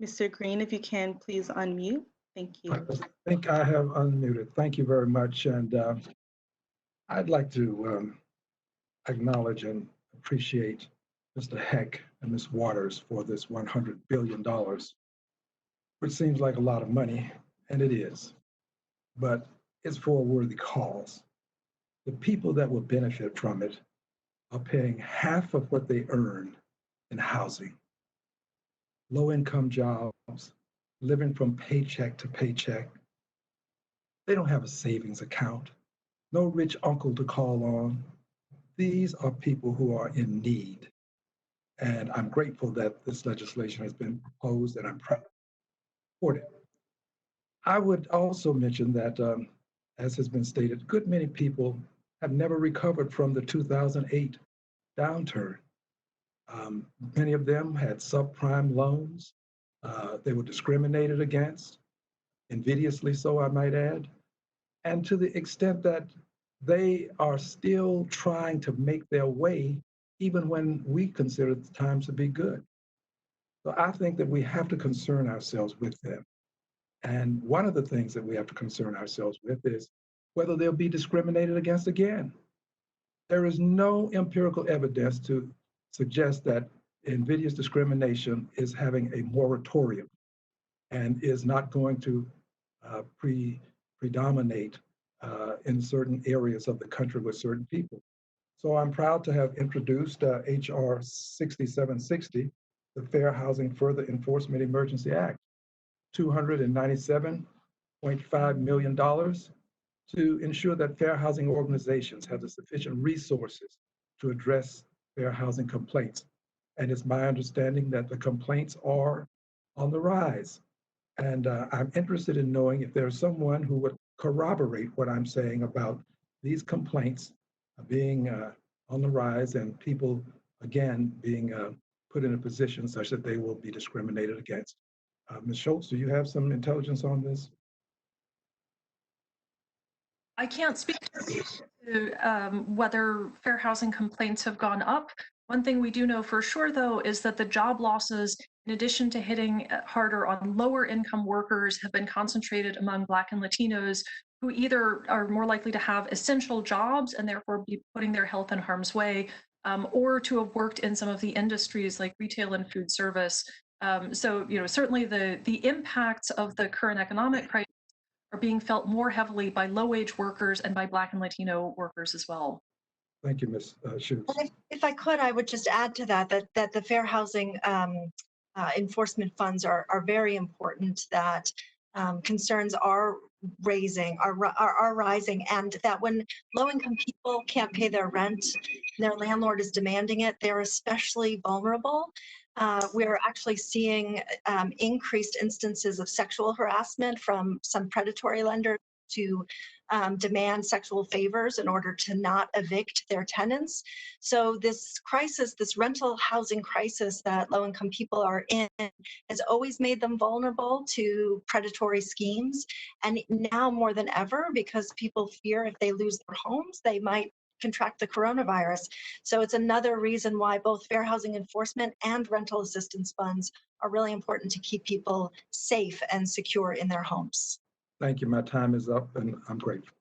Mr. Green, if you can please unmute. Thank you. I think I have unmuted. Thank you very much. And I'd like to acknowledge and appreciate Mr. Heck and Ms. Waters for this $100 billion, which seems like a lot of money, and it is, but it's for a worthy cause. The people that will benefit from it are paying half of what they earn in housing. Low-income jobs, living from paycheck to paycheck. They don't have a savings account, no rich uncle to call on. These are people who are in need. And I'm grateful that this legislation has been proposed, and I'm proud to support it. I would also mention that, as has been stated, a good many people have never recovered from the 2008 downturn. Many of them had subprime loans. They were discriminated against, invidiously so, I might add. And to the extent that they are still trying to make their way, even when we consider the times to be good. So I think that we have to concern ourselves with them. And one of the things that we have to concern ourselves with is whether they'll be discriminated against again. There is no empirical evidence to suggest that invidious discrimination is having a moratorium and is not going to predominate in certain areas of the country with certain people. So I'm proud to have introduced HR 6760, the Fair Housing Further Enforcement Emergency Act, $297.5 million to ensure that fair housing organizations have the sufficient resources to address fair housing complaints. And it's my understanding that the complaints are on the rise. And I'm interested in knowing if there's someone who would corroborate what I'm saying about these complaints being on the rise and people, again, being put in a position such that they will be discriminated against. Ms. Schultz, do you have some intelligence on this? I can't speak to whether fair housing complaints have gone up. One thing we do know for sure, though, is that the job losses, in addition to hitting harder on lower income workers, have been concentrated among Black and Latinos who either are more likely to have essential jobs and therefore be putting their health in harm's way, or to have worked in some of the industries like retail and food service. So, certainly the impacts of the current economic crisis are being felt more heavily by low-wage workers and by Black and Latino workers as well. Thank you, Ms. Schuet. If I could, I would just add to that the fair housing enforcement funds are very important, that concerns are rising, and that when low-income people can't pay their rent, their landlord is demanding it, they're especially vulnerable. We're actually seeing increased instances of sexual harassment from some predatory lenders to demand sexual favors in order to not evict their tenants. So this crisis, this rental housing crisis that low-income people are in, has always made them vulnerable to predatory schemes. And now more than ever, because people fear if they lose their homes, they might contract the coronavirus. So it's another reason why both fair housing enforcement and rental assistance funds are really important to keep people safe and secure in their homes. Thank you. My time is up and I'm grateful.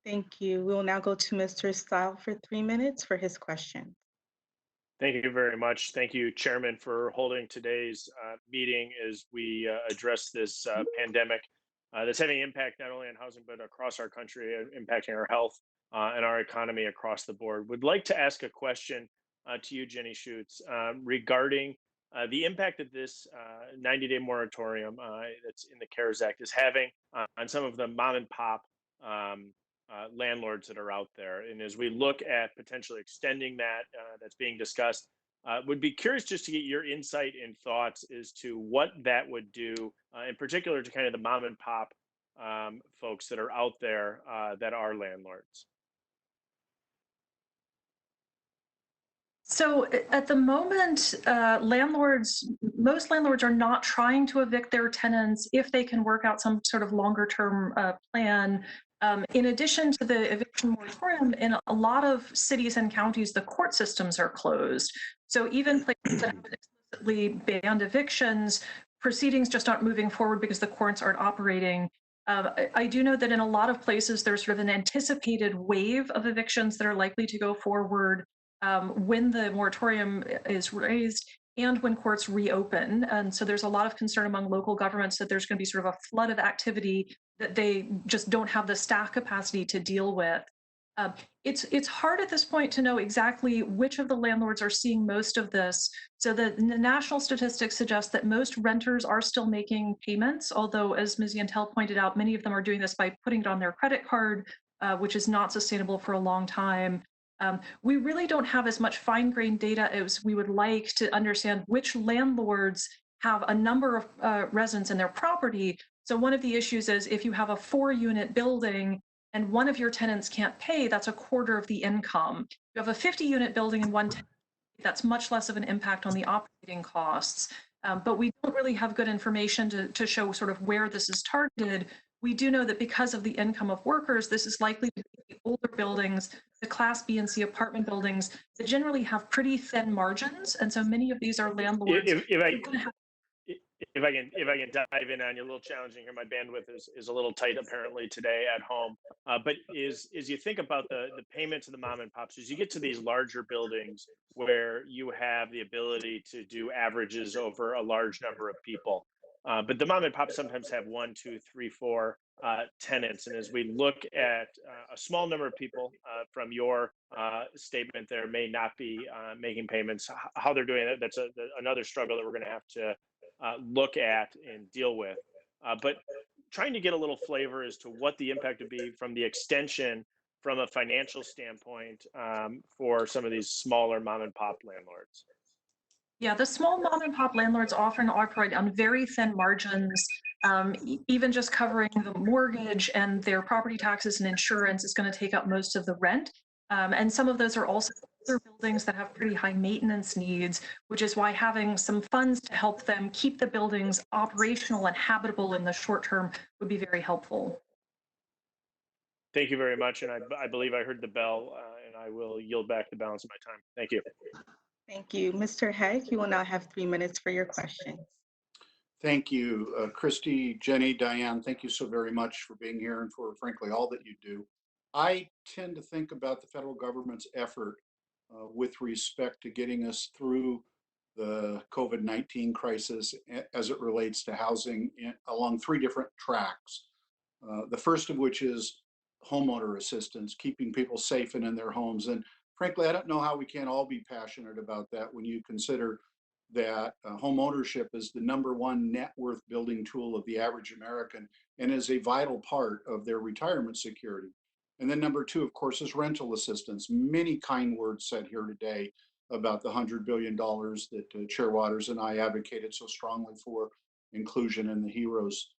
Thank you. We will now go to Mr. Style for 3 minutes for his question. Thank you very much. Thank you, Chairman, for holding today's meeting as we address this pandemic that's having impact not only on housing, but across our country, impacting our health and our economy across the board. Would like to ask a question to you, Jenny Schuet, regarding the impact that this 90-day moratorium that's in the CARES Act is having on some of the mom and pop landlords that are out there. And as we look at potentially extending that, that's being discussed, would be curious just to get your insight and thoughts as to what that would do, in particular to kind of the mom and pop folks that are out there that are landlords. So at the moment, most landlords are not trying to evict their tenants if they can work out some sort of longer term plan. In addition to the eviction moratorium, in a lot of cities and counties, the court systems are closed. So even places that have explicitly banned evictions, proceedings just aren't moving forward because the courts aren't operating. I do know that in a lot of places, there's sort of an anticipated wave of evictions that are likely to go forward when the moratorium is raised and when courts reopen. And so there's a lot of concern among local governments that there's going to be sort of a flood of activity that they just don't have the staff capacity to deal with. It's hard at this point to know exactly which of the landlords are seeing most of this. So the national statistics suggest that most renters are still making payments, although as Ms. Yentel pointed out, many of them are doing this by putting it on their credit card, which is not sustainable for a long time. We really don't have as much fine-grained data as we would like to understand which landlords have a number of residents in their property. So one of the issues is if you have a 4-unit building and one of your tenants can't pay, that's a quarter of the income. If you have a 50-unit building and one tenant, that's much less of an impact on the operating costs. But we don't really have good information to show sort of where this is targeted. We do know that because of the income of workers, this is likely to be the older buildings, the Class B and C apartment buildings that generally have pretty thin margins. And so many of these are landlords. If I can dive in on you, a little challenging here. My bandwidth is a little tight apparently today at home. But as you think about the payment to the mom and pops, as you get to these larger buildings where you have the ability to do averages over a large number of people, but the mom and pops sometimes have 1, 2, 3, 4 tenants. And as we look at a small number of people from your statement there may not be making payments, how they're doing it, that's another struggle that we're going to have to look at and deal with. But trying to get a little flavor as to what the impact would be from the extension from a financial standpoint for some of these smaller mom and pop landlords. Yeah, the small mom and pop landlords often operate on very thin margins. Even just covering the mortgage and their property taxes and insurance is going to take up most of the rent. And some of those are also other buildings that have pretty high maintenance needs, which is why having some funds to help them keep the buildings operational and habitable in the short term would be very helpful. Thank you very much. And I believe I heard the bell and I will yield back the balance of my time. Thank you. Thank you. Mr. Heck, you will now have 3 minutes for your question. Thank you, Kristy, Jenny, Dianne, thank you so very much for being here and for, frankly, all that you do. I tend to think about the federal government's effort with respect to getting us through the COVID-19 crisis as it relates to housing along 3 different tracks. The first of which is homeowner assistance, keeping people safe and in their homes. And frankly, I don't know how we can't all be passionate about that when you consider that home ownership is the #1 net worth building tool of the average American and is a vital part of their retirement security. And then #2, of course, is rental assistance. Many kind words said here today about the $100 billion that Chair Waters and I advocated so strongly for inclusion in the HEROES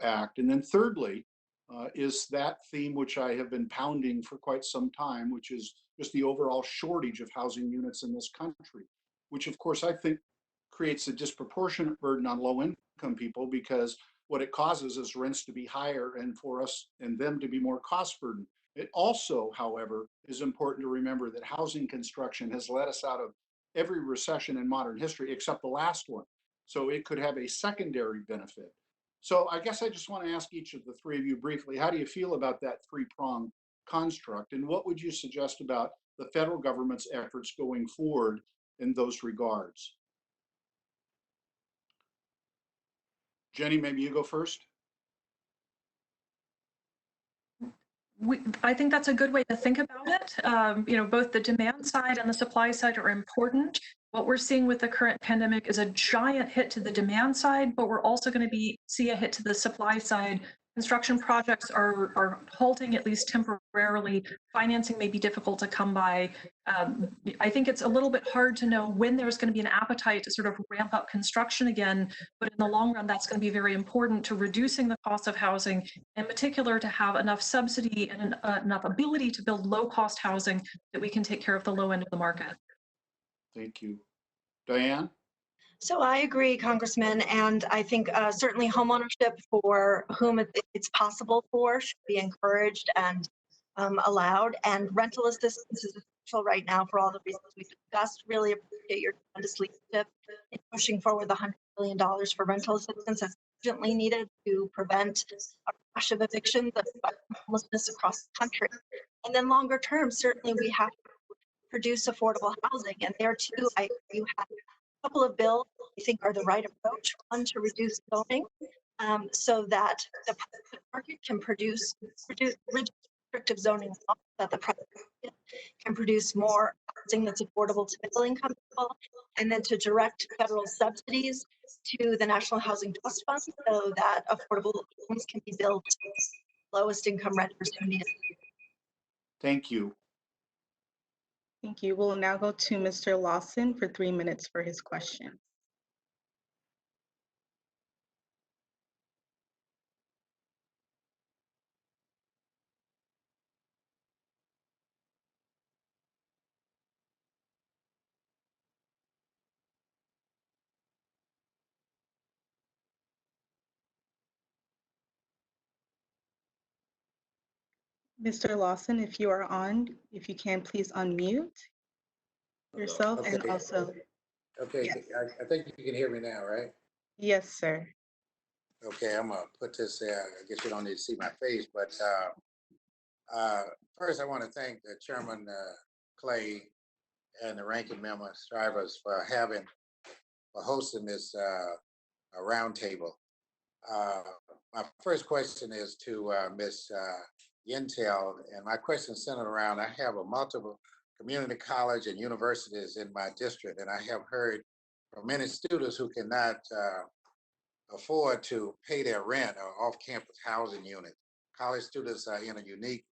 Act. And then thirdly, is that theme which I have been pounding for quite some time, which is just the overall shortage of housing units in this country, which of course I think creates a disproportionate burden on low income people, because what it causes is rents to be higher and for us and them to be more cost burden. It also, however, is important to remember that housing construction has led us out of every recession in modern history except the last one. So it could have a secondary benefit. So I guess I just want to ask each of the three of you briefly, how do you feel about that three-pronged construct? And what would you suggest about the federal government's efforts going forward in those regards? Jenny, maybe you go first. I think that's a good way to think about it. Both the demand side and the supply side are important. What we're seeing with the current pandemic is a giant hit to the demand side, but we're also going to see a hit to the supply side. Construction projects are halting, at least temporarily. Financing may be difficult to come by. I think it's a little bit hard to know when there's going to be an appetite to sort of ramp up construction again, but in the long run, that's going to be very important to reducing the cost of housing, in particular to have enough subsidy and enough ability to build low-cost housing that we can take care of the low end of the market. Thank you. Dianne? So I agree, Congressman, and I think certainly homeownership for whom it's possible for should be encouraged and allowed. And rental assistance is essential right now for all the reasons we discussed. Really appreciate your tremendous leadership in pushing forward the $100 billion for rental assistance that's urgently needed to prevent a rush of evictions and homelessness across the country. And then longer term, certainly we have to produce affordable housing. And there too, you have a couple of bills I think are the right approach. One, to reduce zoning so that the private market can produce restrictive zoning laws, that the private market can produce more housing that's affordable to middle income people, and then to direct federal subsidies to the National Housing Trust Fund so that affordable homes can be built for lowest income renters who need it. Thank you. Thank you. We'll now go to Mr. Lawson for 3 minutes for his question. Mr. Lawson, if you are on, if you can, please unmute yourself and also. Okay, yes. I think you can hear me now, right? Yes, sir. Okay, I'm gonna put this there. I guess you don't need to see my face, but first I want to thank the Chairman Clay and the Ranking Member Stivers for hosting this roundtable. My first question is to Ms. Yentel, and my question is centered around, I have a multiple community college and universities in my district, and I have heard from many students who cannot afford to pay their rent or off-campus housing units. College students are in a unique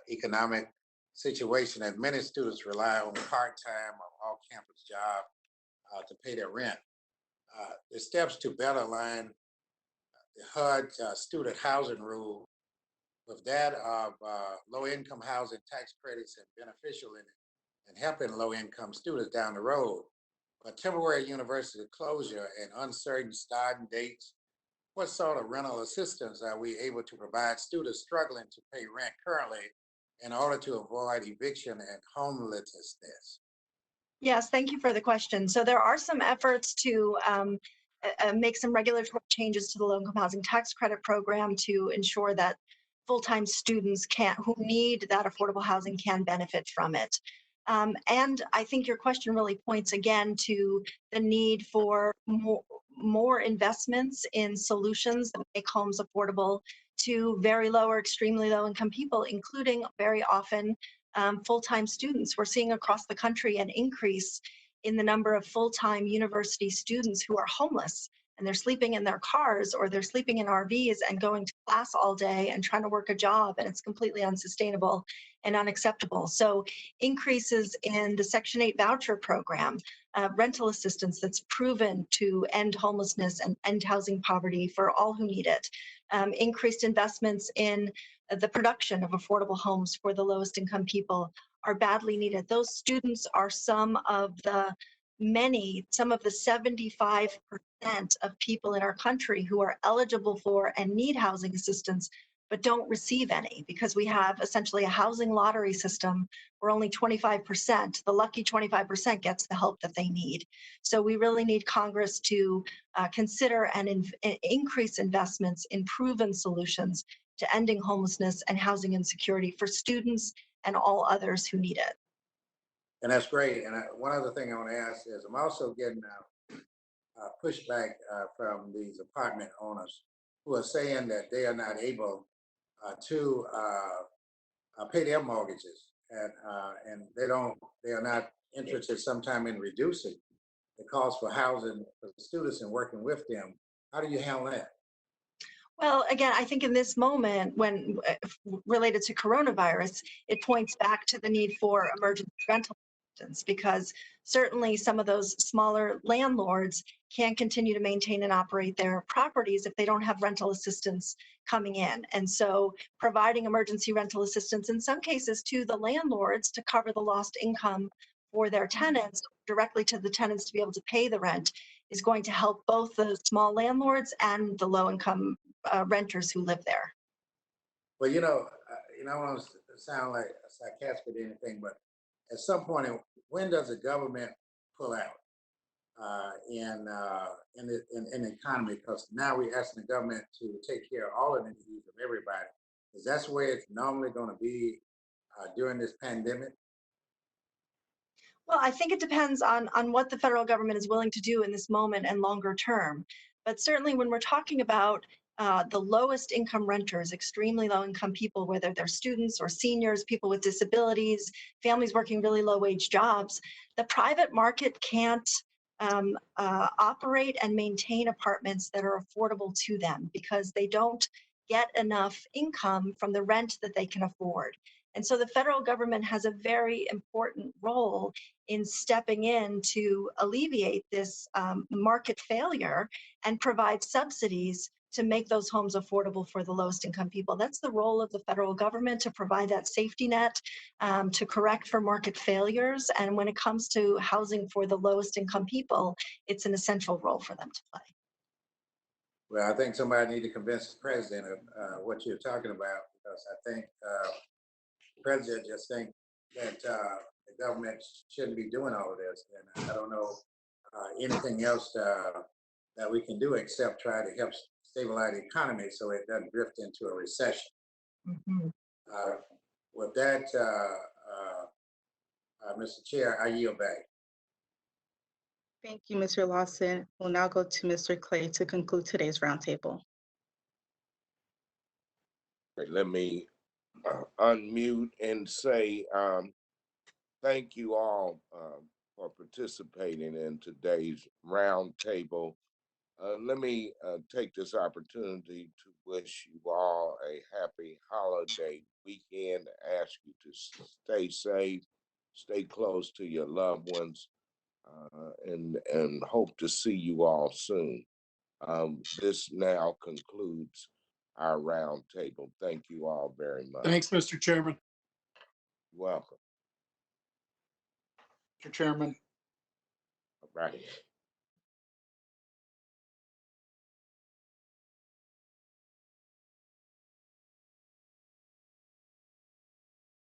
economic situation, and many students rely on part-time or off-campus job to pay their rent. The steps to better align the HUD student housing rule with that of low-income housing tax credits and beneficial in helping low-income students down the road. But temporary university closure and uncertain starting dates, what sort of rental assistance are we able to provide students struggling to pay rent currently in order to avoid eviction and homelessness? Yes, thank you for the question. So there are some efforts to make some regulatory changes to the low-income housing tax credit program to ensure that full-time students who need that affordable housing can benefit from it. And I think your question really points again to the need for more investments in solutions that make homes affordable to very low or extremely low income people, including very often full-time students. We're seeing across the country an increase in the number of full-time university students who are homeless, and they're sleeping in their cars or they're sleeping in RVs and going to class all day and trying to work a job, and it's completely unsustainable and unacceptable. So increases in the Section 8 voucher program, rental assistance that's proven to end homelessness and end housing poverty for all who need it, increased investments in the production of affordable homes for the lowest income people are badly needed. Those students are some of the 75% of people in our country who are eligible for and need housing assistance, but don't receive any because we have essentially a housing lottery system where only 25%, the lucky 25% gets the help that they need. So we really need Congress to consider and increase investments in proven solutions to ending homelessness and housing insecurity for students and all others who need it. And that's great. And one other thing I want to ask is I'm also getting pushback from these apartment owners who are saying that they are not able to pay their mortgages, and they are not interested sometime in reducing the cost for housing for the students and working with them. How do you handle that? Well, again, I think in this moment, when related to coronavirus, it points back to the need for emergency rental assistance because certainly some of those smaller landlords can't continue to maintain and operate their properties if they don't have rental assistance coming in. And so providing emergency rental assistance in some cases to the landlords to cover the lost income for their tenants, directly to the tenants to be able to pay the rent, is going to help both the small landlords and the low income renters who live there. Well, I don't want to sound like sarcastic or anything, but at some point, when does the government pull out in the economy? Because now we're asking the government to take care of all of the needs of everybody. Is that the way it's normally going to be during this pandemic? Well, I think it depends on what the federal government is willing to do in this moment and longer term. But certainly when we're talking about the lowest income renters, extremely low income people, whether they're students or seniors, people with disabilities, families working really low wage jobs, the private market can't operate and maintain apartments that are affordable to them because they don't get enough income from the rent that they can afford. And so the federal government has a very important role in stepping in to alleviate this market failure and provide subsidies to make those homes affordable for the lowest income people. That's the role of the federal government, to provide that safety net, to correct for market failures. And when it comes to housing for the lowest income people, it's an essential role for them to play. Well, I think somebody need to convince the president of what you're talking about, because I think the president just think that the government shouldn't be doing all of this. And I don't know anything else that we can do except try to help stabilize the economy so it doesn't drift into a recession. Mm-hmm. With that, Mr. Chair, I yield back. Thank you, Mr. Lawson. We'll now go to Mr. Clay to conclude today's roundtable. Let me unmute and say thank you all for participating in today's roundtable. Let me take this opportunity to wish you all a happy holiday weekend, ask you to stay safe, stay close to your loved ones, and hope to see you all soon. This now concludes our roundtable. Thank you all very much. Thanks, Mr. Chairman. Welcome. Mr. Chairman. All right.